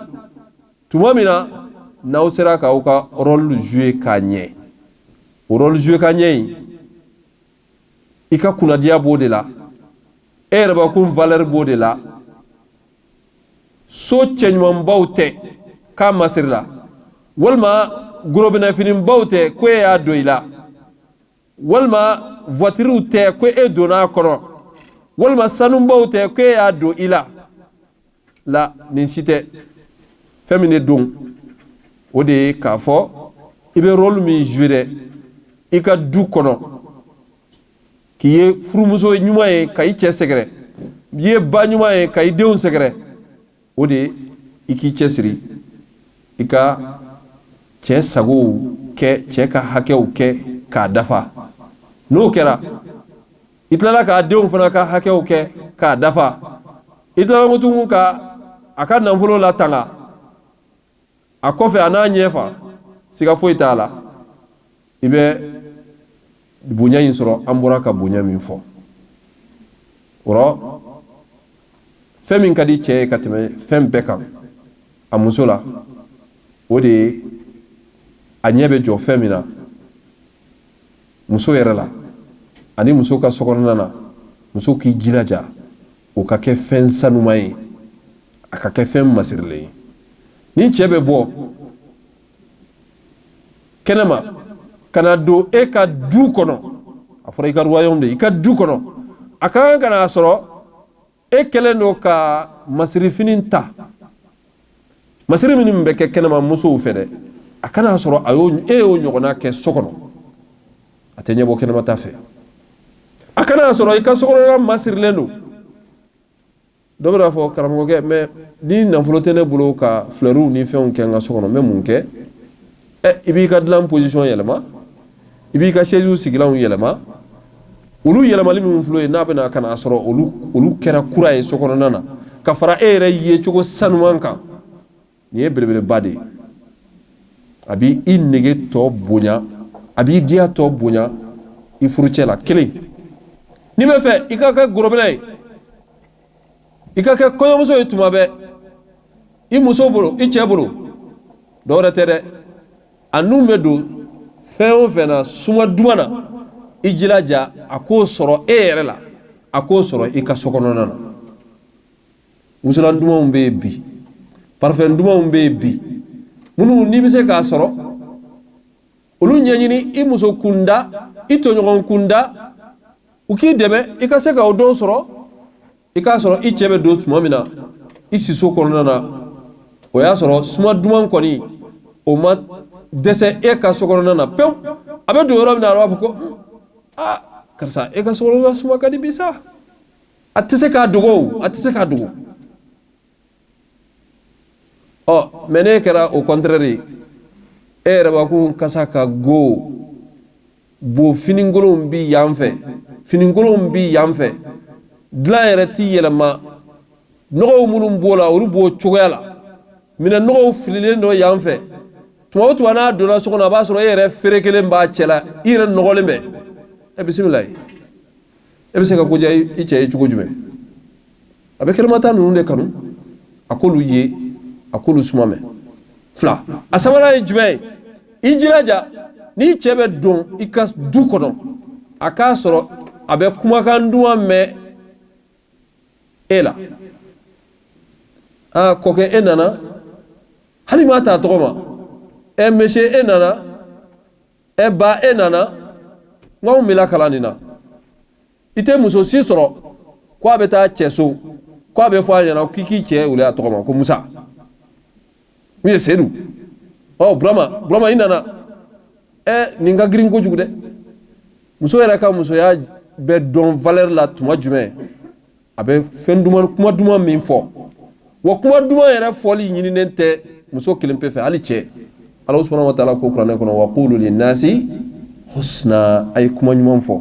tuma min na n'aw sera k'aw ka rôle jouer k'a ɲɛ o rôle joué ka ɲɛ i ka kunnadiya b'o de la e yɛrɛ b'a kun valeur b'o de la so cɛɲumanbaw tɛ k'a masiri la walima gorobinɛfinibaw tɛ ko e y'a don i la walima voituriw tɛ ko e donna a kɔnɔ walima sanubaw tɛ ko e y'a don i la nin si tɛ fɛn min de don o de ye k'a fɔ i bɛ rôle min jouer dɛ i ka du kɔnɔ k'i ye furumuso ɲuman ye ka i cɛ sɛgɛrɛ i ye ba ɲuman ye ka i denw sɛgɛrɛ o de i k'i cɛsiri i ka cɛ sagow kɛ cɛ ka hakɛw kɛ k'a dafa n'o kɛra i tilala k'a denw fana ka hakɛw kɛ k'a dafa i tilala tugun ka a ka nafolo latanga a kɔfɛ a n'a ɲɛfa siga foyi t'a la i bɛ bonya in sɔrɔ an bɔra ka bonya min fɔ o fɛn min ka di cɛ ye ka tɛmɛ fɛn bɛɛ kan a muso la o de ye a ɲɛ bɛ jɔ fɛn min na muso yɛrɛ la ani muso ka sokɔnɔna na muso k'i jilaja o ka kɛ fɛn sanuman ye a ka kɛ fɛn masirilen ye ni cɛ bɛ bɔ kɛnɛma kana don e ka du kɔnɔ a fɔra i ka royaume de i ka du kɔnɔ a ka kan ka n'a sɔrɔ e kɛlen don ka masirifini ta masiri min bɛ kɛ kɛnɛma musow fɛ dɛ a kana sɔrɔ e y'o ɲɔgɔnna kɛ so kɔnɔ a tɛ ɲɛbɔ kɛnɛma ta fɛ a kana sɔrɔ i ka sokɔnɔna masirilen don dɔ bɛ fɔ karamɔgɔkɛ mais ni nafolo tɛ ne bolo ka fleurs ni fɛnw kɛ n ka so kɔnɔ n bɛ mun kɛ i b'i ka dilan position yɛlɛma i b'i ka chaise sigilanw yɛlɛma olu yɛlɛmali min filɛ ye n'a bɛna ka n'a sɔrɔ olu kɛra kura ye so kɔnɔna na ka fara e yɛrɛ ye cogo sanuman kan nin ye belebeleba de ye a b'i nege tɔ bonya a b'i diya tɔ bonya i furucɛ la kelen n'i bɛ fɛ i ka kɛ gorobinɛ ye i ka kɛ kɔɲɔmuso ye tuma bɛɛ i muso bolo i cɛ bolo dɔ wɛrɛ tɛ dɛ a nun bɛ don fɛn o fɛn na suma duman na i jilaja a k'o sɔrɔ e yɛrɛ la a k'o sɔrɔ i ka sokɔnɔna na wusulan dumanw bɛ yen bi parfum dumanw bɛ yen bi minnu n'i bɛ se k'a sɔrɔ olu ɲɛɲini i muso kunda i tɔɲɔgɔn kunda u k'i dɛmɛ i ka se ka o don sɔrɔ i k'a sɔrɔ i cɛ bɛ don tuma min na i siso kɔnɔna na o y'a sɔrɔ suma duman kɔni o ma dɛsɛ e ka sokɔnɔna na pewu a bɛ don yɔrɔ min na a b'a fɔ ko karisa e ka sokɔnɔna suma ka di bi sa a tɛ se k'a dogo a tɛ se k'a dogo mais ne kɛra au contraire ye e yɛrɛ b'a kun kasa ka go bo finikolonw bi yan fɛ finikolonw bi yan fɛ dilan yɛrɛ ti yɛlɛma nɔgɔw minnu b'o la olu b'o cogoya la minɛ nɔgɔw fililen dɔ yan fɛ tuma o tuma n'a donna so kɔnɔ a b'a sɔrɔ e yɛrɛ feere kelen b'a cɛ la i yɛrɛ nɔgɔlen bɛ bisimila e bɛ se ka ko diya i cɛ ye cogo jumɛn a bɛ kɛnɛmata ninnu de kanu a k'olu ye a k'olu suma mɛn fila a sabanan ye jumɛn ye i jilaja n'i cɛ bɛ don i ka du kɔnɔ a k'a sɔrɔ a bɛ kumakan duman mɛn e la kɔkɛ e nana hali m'a ta tɔgɔ ma monsieur e nana ba e nana n'anw bɛla kalan nin na i tɛ muso si sɔrɔ ko a bɛ taa cɛ so ko a bɛ fɔ a ɲɛna k'i k'i cɛ wele a tɔgɔ ma ko Musa min ye Seyidu Burama i nana nin ka girin kojugu dɛ muso yɛrɛ ka musoya bɛ dɔn valeur la tuma jumɛn a bɛ fɛn duman kuma duman min fɔ wa kuma duman yɛrɛ fɔli ɲininen tɛ muso kelen pe fɛ hali cɛ Ala subhanahu wa ta'ala ko kuranɛ kɔnɔ wa qulu linnasi husna a ye kuma ɲuman fɔ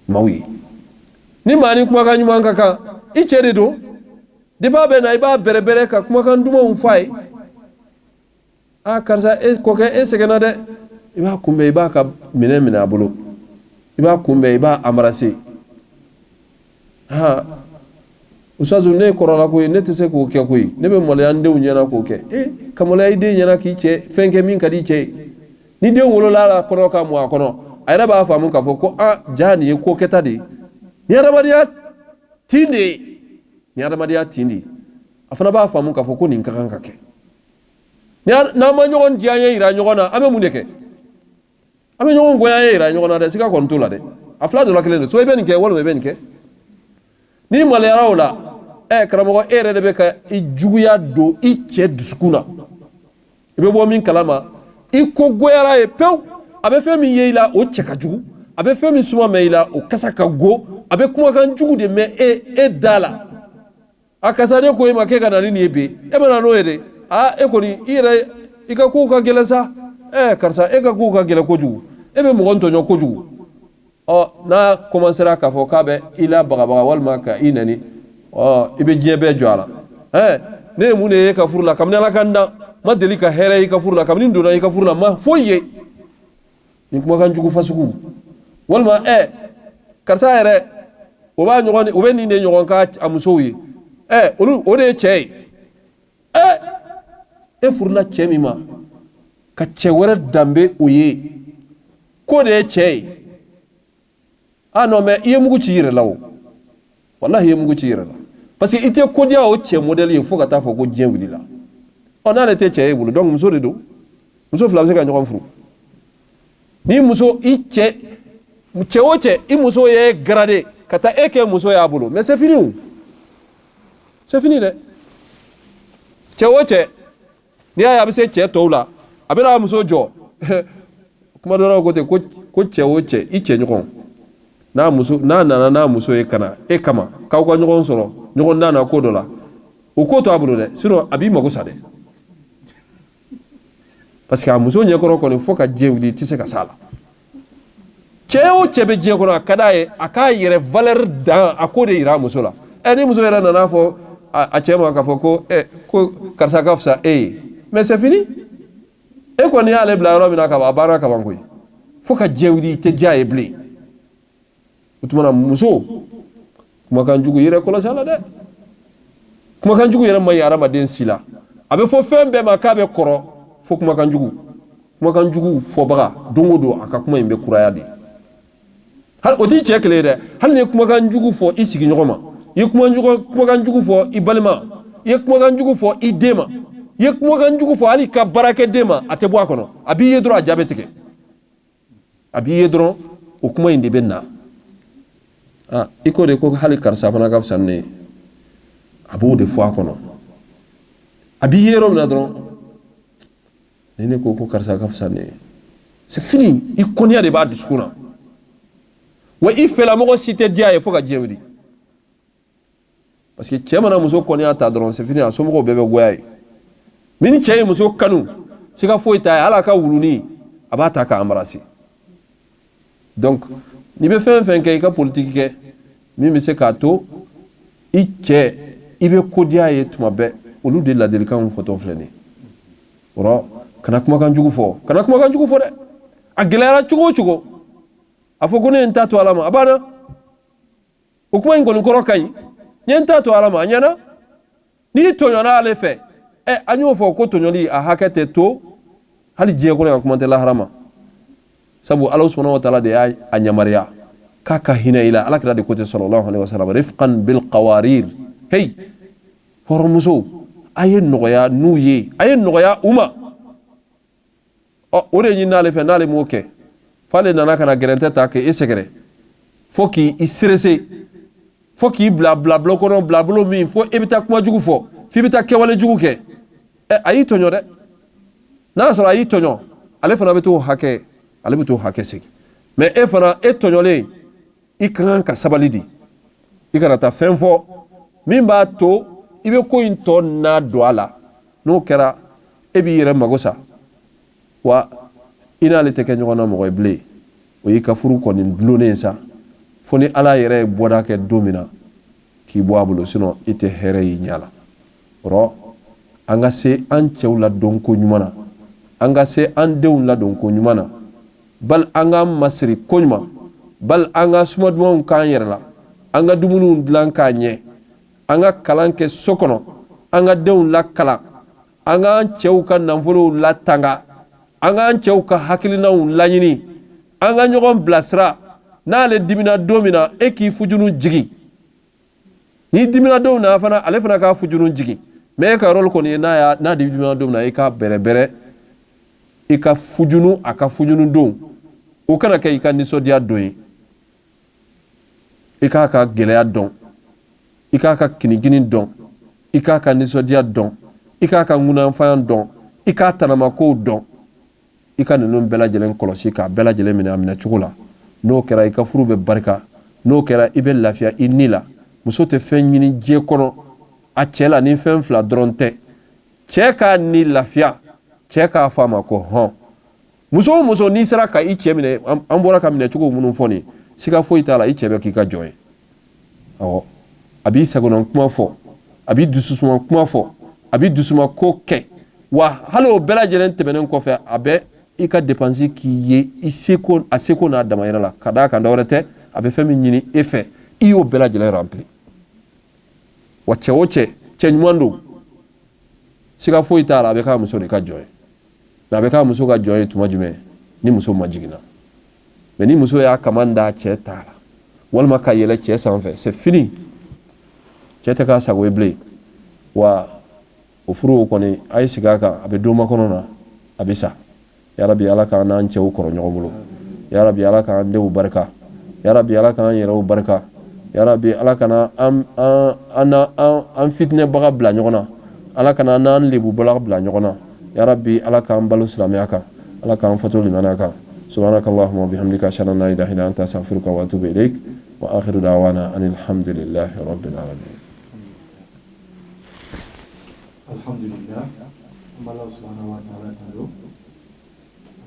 maaw ye ni maa ni kumakan ɲuman ka kan i cɛ de don depuis bɛ na i b'a bɛrɛbɛrɛ ka kumakan dumanw fɔ a ye karisa kɔkɛ e sɛgɛnna dɛ i b'a kunbɛn i b'a ka minɛ minɛ a bolo i b'a kunbɛn i b'a embrasser Usazu ne kɔrɔla koyi ne tɛ se k'o kɛ koyi ne bɛ maloya n denw ɲɛna k'o kɛ ka maloya i den ɲɛna k'i cɛ fɛn kɛ min ka di cɛ ye ni den wolola la kono ka mo akono ayra ba famu ka fo ko jani ko keta de ni adamadiya tindi afana ba famu ka fo ko nin kan ka ke na ma nyogon jianye ira nyogona ame muneke ame nyogon goya ira nyogona de sika kon tula de afla do la kele so be nke wala be nke ni malera wala karamo ere de be ka ijuya do iche duskuna ibe bo min kalama iko goyara e pew abe fe min yeila o cheka jugu abe fe min suma meila o kasa ka go abe kuma kan jugu de me dala akasa de ko e make kana ni ebe e bana no ede e ko ni ire ika ku ka gelasa karsa e ka ku ka gela ko jugu e be mo gonto nyo ko jugu na commencera ka fo ka be ila baga wal maka inani ibe jebe jwala ne mu ne ka furla kamna la kanda ma deli ka here ka furla kamni ndona ka furla ma foye ni kuma kan jugu fasuku walma karsa ere o ba nyogoni o be ni ne nyogon ka amusoyi o de chey furla chemi ma ka chewere dambe oye ko de chey non mais iye mugu ci yire law wallahi iye mugu ci yire la parce que ite ko dia o che modèle il faut ka ta fo ko dien wuli la on a été che bulu donc muso de do muso fla ka nyokon furu ni muso iche o che i muso ye gradé kata eke muso ya bulu mais c'est fini de che o che ni aya bi se che to la abira muso jo kuma do ko te ko che o che iche nyokon na muso e kana e kama ka ko nyogon soro nyogon na ko dola o ko to abulu de sino abi mago sade parce que muso nye ko ko fo ka jewli tise ka sala cheo chebe je ko kada e aka yere valeur dans akode ira muso la ni muso era na fo a chema ka fo ko ko karsa ka fsa mais c'est fini e ko ni ale bla ro mina ka ba bara ka bangoy fo ka jewli te jaye blé utumana muso kuma kan jugu yere ko la sala de kuma kan jugu yere may arama den sila abe fo fembe makabe koro fo kuma kan jugu fo baga dongodo aka kuma imbe kuraya de hal oti chekle de hal ne kuma kan jugu fo isigi nyogoma ye kuma kan jugu fo ibalma ye kuma kan jugu fo idema ye kuma kan jugu fo ali ka barake dema atebo akono abi yedro ajabeteke abi yedro o kuma inde benna iko de ko hali karsa fana ka sanne abu de fo akono abi yero na dron nene ko karsa ka sanne c'est fini ikonia de ba diskuna wa ifela mo cité dia e fo ka jewdi parce que chema na muso konia ta dron c'est fini aso mo bebe goyay mini cheye muso kanu sika fo ita ala ka wuluni abata ka amrasi donc ni be fen ke ka politique ke mi me se ka to ibe kodia ye tuma be olu de la delikan photo fleni oro kana kuma kan jugu fo de a gelera chugo afoko ne ntatu alama abana o kuma ngol nkoro kai nyenta to alama nyana ni to nyona ale fe anyo fo ko to nyoli a hakete to hali je ko na kuma te la harama sabu Allah subhanahu wa ta'ala de anyamaria kaka hina ila alakra de kote sallallahu alaihi wasallam rifqan bil qawarir hey hormuso ayen noya nuye ayen noya uma ore nyina le fe nale moke fale nana kana gerente ta ke isegere foki isrese foki bla bla bla kono bla bla mi fo ebita kuma jugu fo fi bita ke wala jugu ke ayi tonyo de na so ayi tonyo ale fana beto hake ale beto hake sigi mais fana tonyo ikran ka sabalidi ikara ta fenfo mimba to ibe ko into na doala no kera ebi yere magosa wa ina le teke nyona mo ble o yika furu ko ni blone sa foni ala yere boda ke domina ki boabulo sino ite here yi nyala ro anga se an cewla don ko nyumana anga se an dewla don ko nyumana bal anga masri ko nyuma bal anga sumadmon kan yerla anga dumunu dlan kanye anga kalanke sokono anga deun la kala anga cew kan nanfolo la tanga an k'an cɛw ka hakilinaw laɲini an ka ɲɔgɔn bilasira n'ale dimina don min na e k'i fujunu jigi n'i dimina don na fana ale fana k'a fujunu jigi mais e ka rôle kɔni ye n'a dimina don min na i ka bɛrɛbɛrɛ i ka fujunu a ka fujunu don o kana kɛ i ka nisɔndiya don ye i k'a ka gɛlɛya dɔn i k'a ka kinigini dɔn i k'a ka nisɔndiya dɔn i k'a ka ŋunanfaya dɔn i k'a tanamakow dɔn i ka ninnu bɛɛ lajɛlen kɔlɔsi k'a bɛɛ lajɛlen minɛ a minɛ cogo la n'o kɛra i ka furu bɛ barika n'o kɛra i bɛ lafiya i ni la muso tɛ fɛn ɲini diɲɛ kɔnɔ a cɛ la ni fɛn fila dɔrɔn tɛ cɛ k'a ni lafiya cɛ k'a fɔ a ma ko hɔn muso o muso n'i sera ka i cɛ minɛ an bɔra ka minɛ cogo minnu fɔ nin siga foyi t'a la i cɛ bɛ k'i ka jɔn ye awɔ a b'i sagona kuma fɔ a b'i dususuma kuma fɔ a b'i dusuma ko kɛ wa hali o bɛɛ lajɛlen tɛmɛnen kɔfɛ a bɛ i ka dépense k'i ye a seko n'a damayira la ka d'a kan dɔwɛrɛ tɛ a bɛ fɛn min ɲini e fɛ i y'o bɛɛ lajɛlen rempli wa cɛ o cɛ cɛ ɲuman don siga foyi t'a la a bɛ k'a muso de ka jɔn ye mais a bɛ k'a muso ka jɔn ye tuma jumɛn ni muso ma jiginna mais ni muso y'a kaman da cɛ t'a la walima ka yɛlɛ cɛ sanfɛ c'est fini cɛ tɛ k'a sago ye bilen wa o furu kɔni a ye sigi a kan a bɛ don makɔnɔ na a bɛ sa yarabi ala k'an n'an cɛw kɔrɔ ɲɔgɔn bolo yarabi ala k'an denw barika yarabi ala k'an yɛrɛw barika yarabi ala kana an fitinɛbaga bila ɲɔgɔn na ala kana n'an lebubaga bila ɲɔgɔn na yarabi ala k'an balo silamɛya kan ala k'an fato limaniya kan subhanakallahumma wa bihamdika ashhadu an la ilaha illa anta astaghfiruka wa atubu ilaik wa akhiru da'wana anil hamdulillahi rabbil alamin. Alhamdulillah, Allah subhanahu wa ta'ala talo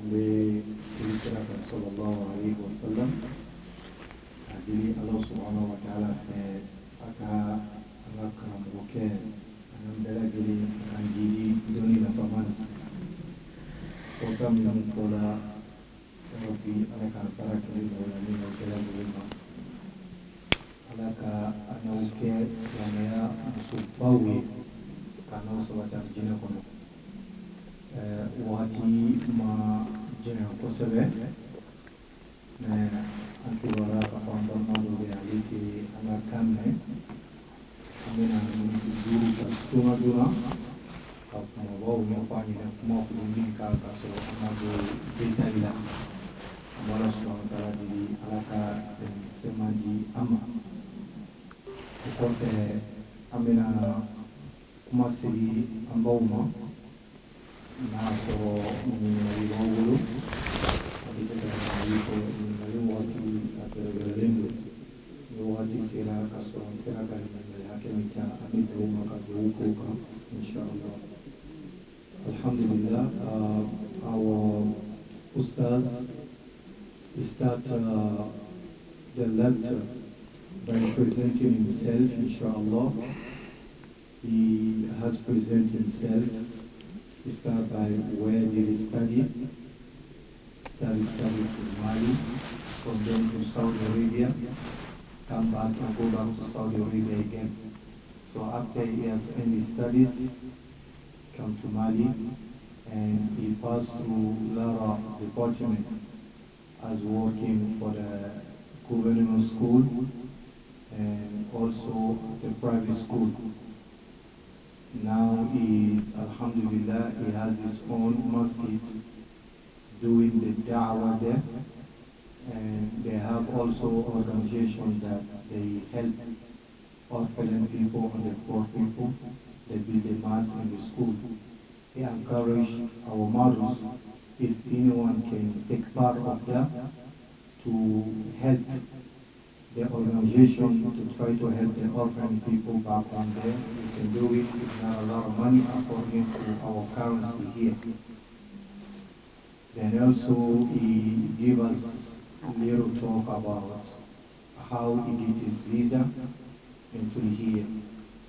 ambe kira sallallahu alaihi wasallam jadi Allah subhanahu wa ta'ala aka alaka moke anam bela jadi anjiri doni na paman okam nam pola rabbi alaka barakali wala min bela bulma alaka anauke yana musubawi karena sebaca jina kono wati ma jina ko sebe ne antiwara kapan malu ya liti ana kanne amena mun duru ka tuna duna apa wau mo pani na mo ko min ka ka so ana do deta ila amara subhanahu wa ta'ala di alaka semaji ama ko amena masih ambau na so ni wulu tapi sekarang ini waktu terbentuk waktu sila kasuan sila kali hakim kita amin rumah kaduku ka insyaallah. Alhamdulillah, our ustaz start the lecture by presenting himself insyaallah. He has presented himself. He started by where did he study? Studied in Mali, from then to Saudi Arabia, come back and go back to Saudi Arabia again. So after he has ended his studies, come to Mali, and he passed through Lara department as working for the government school and also the private school. Now he, alhamdulillah, he has his own masjid doing the da'wah there, and they have also organizations that they help orphan people and the poor people. They build a mosque in the school. He encouraged our mothers, if anyone can take part of that, to help the organization to try to help the orphan people back on there. We can do it. It's not a lot of money according to our currency here. Then also he gave us a little talk about how he did his visa into here.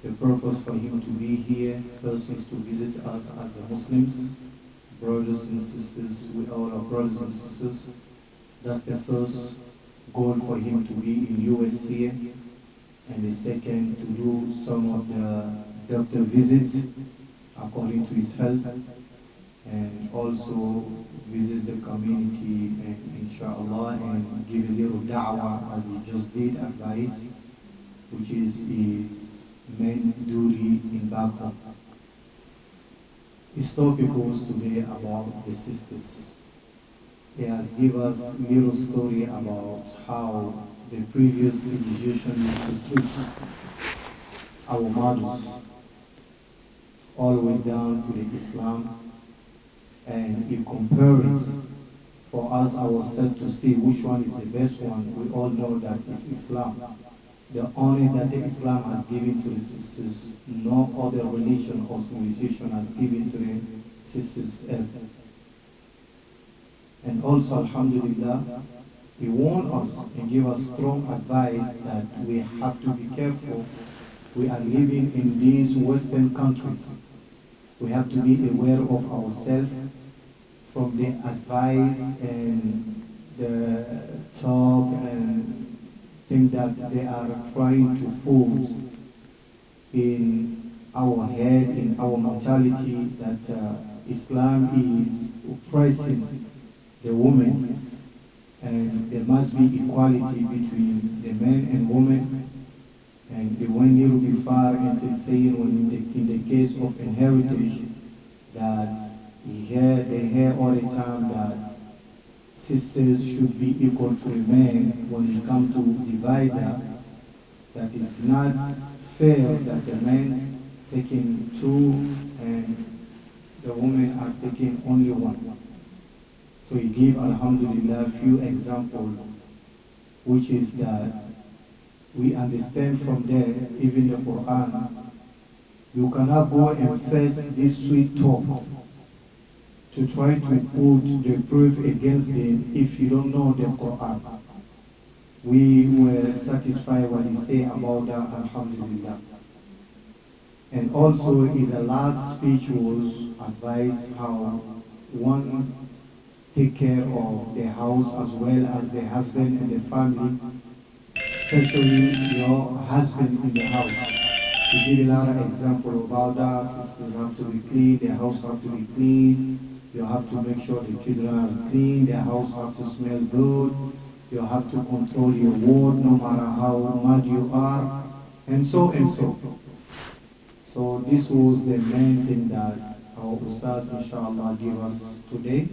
The purpose for him to be here first is to visit us as Muslims, brothers and sisters, with all our brothers and sisters. That's the first goal for him to be in US here, and the second to do some of the doctor visits according to his health, and also visit the community and inshallah and give a little da'wah as he just did advice, which is his main duty in back home. His topic was today about the sisters. He has given us a little story about how the previous civilization used to treat our mothers, all the way down to the Islam, and he compared it for us ourselves to see which one is the best one. We all know that it's Islam. The honor that the Islam has given to the sisters, no other religion or civilization has given to the sisters ever. And also, alhamdulillah, he warned us and gave us strong advice that we have to be careful. We are living in these Western countries. We have to be aware of ourselves from the advice and the talk and things that they are trying to put in our head, in our mentality, that Islam is oppressing the woman, and there must be equality between the men and women. And they went a little bit far into saying, in the case of inheritance, that they hear all the time that sisters should be equal to men when it comes to divide that is not fair that the men taking two and the women are taking only one. So he gave, alhamdulillah, a few examples, which is that we understand from there, even the Quran, you cannot go and face this sweet talk to try to put the proof against them if you don't know the Quran. We were satisfied what he said about that, alhamdulillah. And also his last speech was advice how one take care of the house as well as the husband and the family, especially your husband in the house. He give a lot of example about that. Sisters have to be clean, the house have to be clean, you have to make sure the children are clean, the house have to smell good, you have to control your word no matter how mad you are, and so and so. So this was the main thing that our Ustaz inshallah gave us today.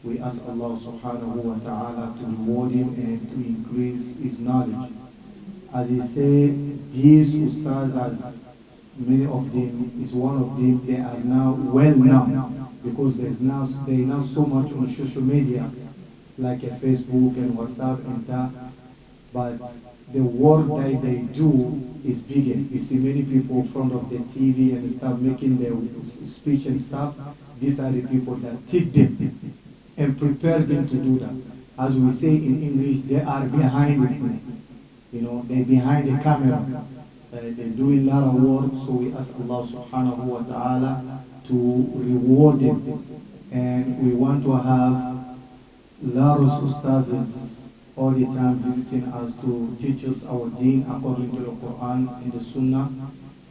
We ask Allah subhanahu wa ta'ala to reward him and to increase his knowledge. As he said, these Ustaz, as many of them, is one of them, they are now well known because there is now so much on social media like a Facebook and WhatsApp and that, but the work that they do is bigger. You see many people in front of the TV and start making their speech and stuff. These are the people that teach them and prepare them to do that. As we say in English, they are behind the scenes. You know, they're behind the camera. So they're doing a lot of work, so we ask Allah subhanahu wa ta'ala to reward them. And we want to have lots of ustazes all the time visiting us to teach us our deen according to the Quran and the Sunnah.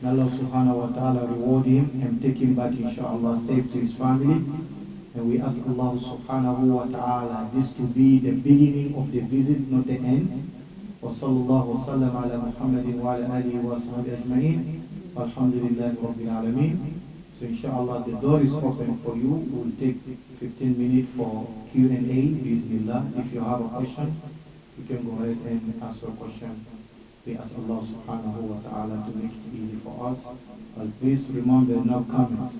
And Allah subhanahu wa ta'ala reward him and take him back inshallah safe to his family. And we ask Allah subhanahu wa ta'ala this to be the beginning of the visit, not the end. وصلى الله وسلم على محمد وعلى آله وصحبه أجمعين والحمد لله رب العالمين. So inshallah the door is open for you. We'll take 15 minutes for Q&A. Bismillah. If you have a question, you can go ahead and ask your question. We ask Allah subhanahu wa ta'ala to make it easy for us. But please remember, no comments.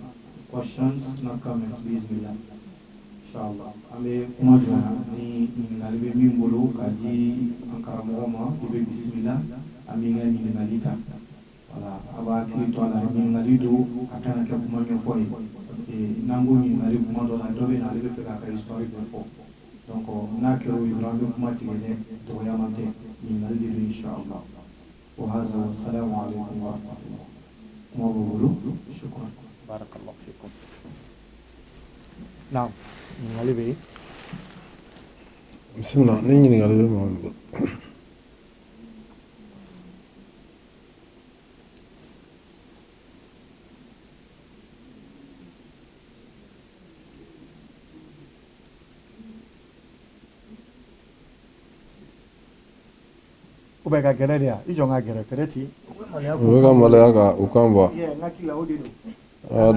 Questions, no comments. Bismillah. Inshallah. Ame kumadwana ni ngalibe mimbolo kaji ankara mohoma tibe bismillah aminga ni ngalita. Wala aba klito ala ni ngalido akana ka kumanyo foi parce que nango ni ngalibe kumado la dobe na libe feka ka histoire de fo. Donc na kero ibrahim kumatigene to yamante ni ngalido inshallah. وهذا والسلام عليكم ورحمة الله. مبروك. شكرا. بارك الله فيكم. نعم. Bismillah, ni ngali be mo. bɛ ka gɛrɛ de i jɔ n ka gɛrɛ peut-être u bɛ ka maloya ka u kan bɔ n hakili la o de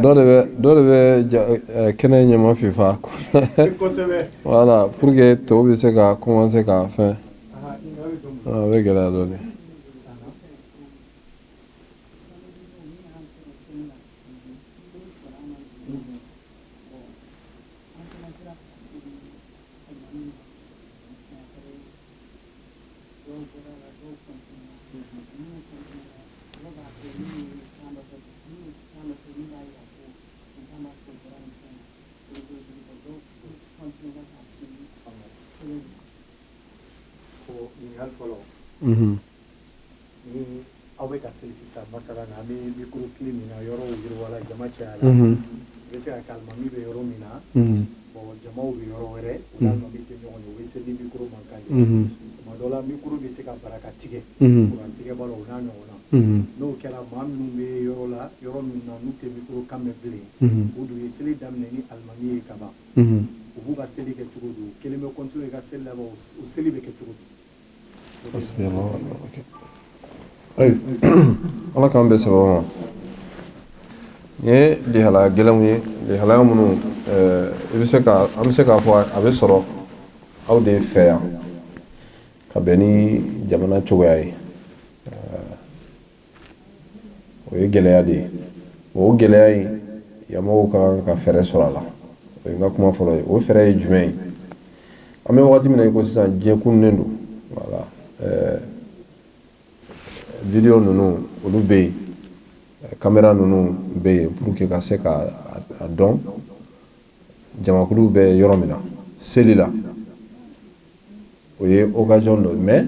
don dɔ de bɛ kɛnɛ ɲɛma fifa voilà pour que tɔw bɛ se ka commencer ka fɛn a bɛ gɛlɛya dɔɔnin ni aw bɛ ka seli sisan masala na an bɛ micro clé min na yɔrɔw yiriwala jama cayala i bɛ se ka kɛ alimami bɛ yɔrɔ min na bon jamaw bɛ yɔrɔ wɛrɛ u n'alimami tɛ ɲɔgɔn ye u bɛ seli micro man kan ye tuma dɔ la micro bɛ se ka baraka tigɛ kuran tigɛba la o n'a ɲɔgɔn na n'o kɛra maa minnu bɛ yɔrɔ la yɔrɔ min na n'u tɛ micro kan mɛn bilen o dun ye seli daminɛ ni alimami ye kaban u b'u ka seli kɛ cogo di u kelen bɛ continuer ka seli laban o seli bɛ kɛ cogo di ala k'an bɛ sababa ma ni ye lihalaya gɛlɛnw ye lihalaya minnu an bɛ se k'a fɔ a bɛ sɔrɔ aw de fɛ yan ka bɛn ni jamana cogoya ye o ye gɛlɛya de ye o gɛlɛya in yamɔgɔw ka kan ka fɛɛrɛ sɔrɔ a la o ye n ka kuma fɔlɔ ye o fɛɛrɛ ye jumɛn ye an bɛ wagati min na i ko sisan diɲɛ kununen don voilà video ninnu olu bɛ yen caméra ninnu bɛ yen pour que ka se ka a dɔn jamakulu bɛ yɔrɔ min na seli la o ye occasion dɔ mais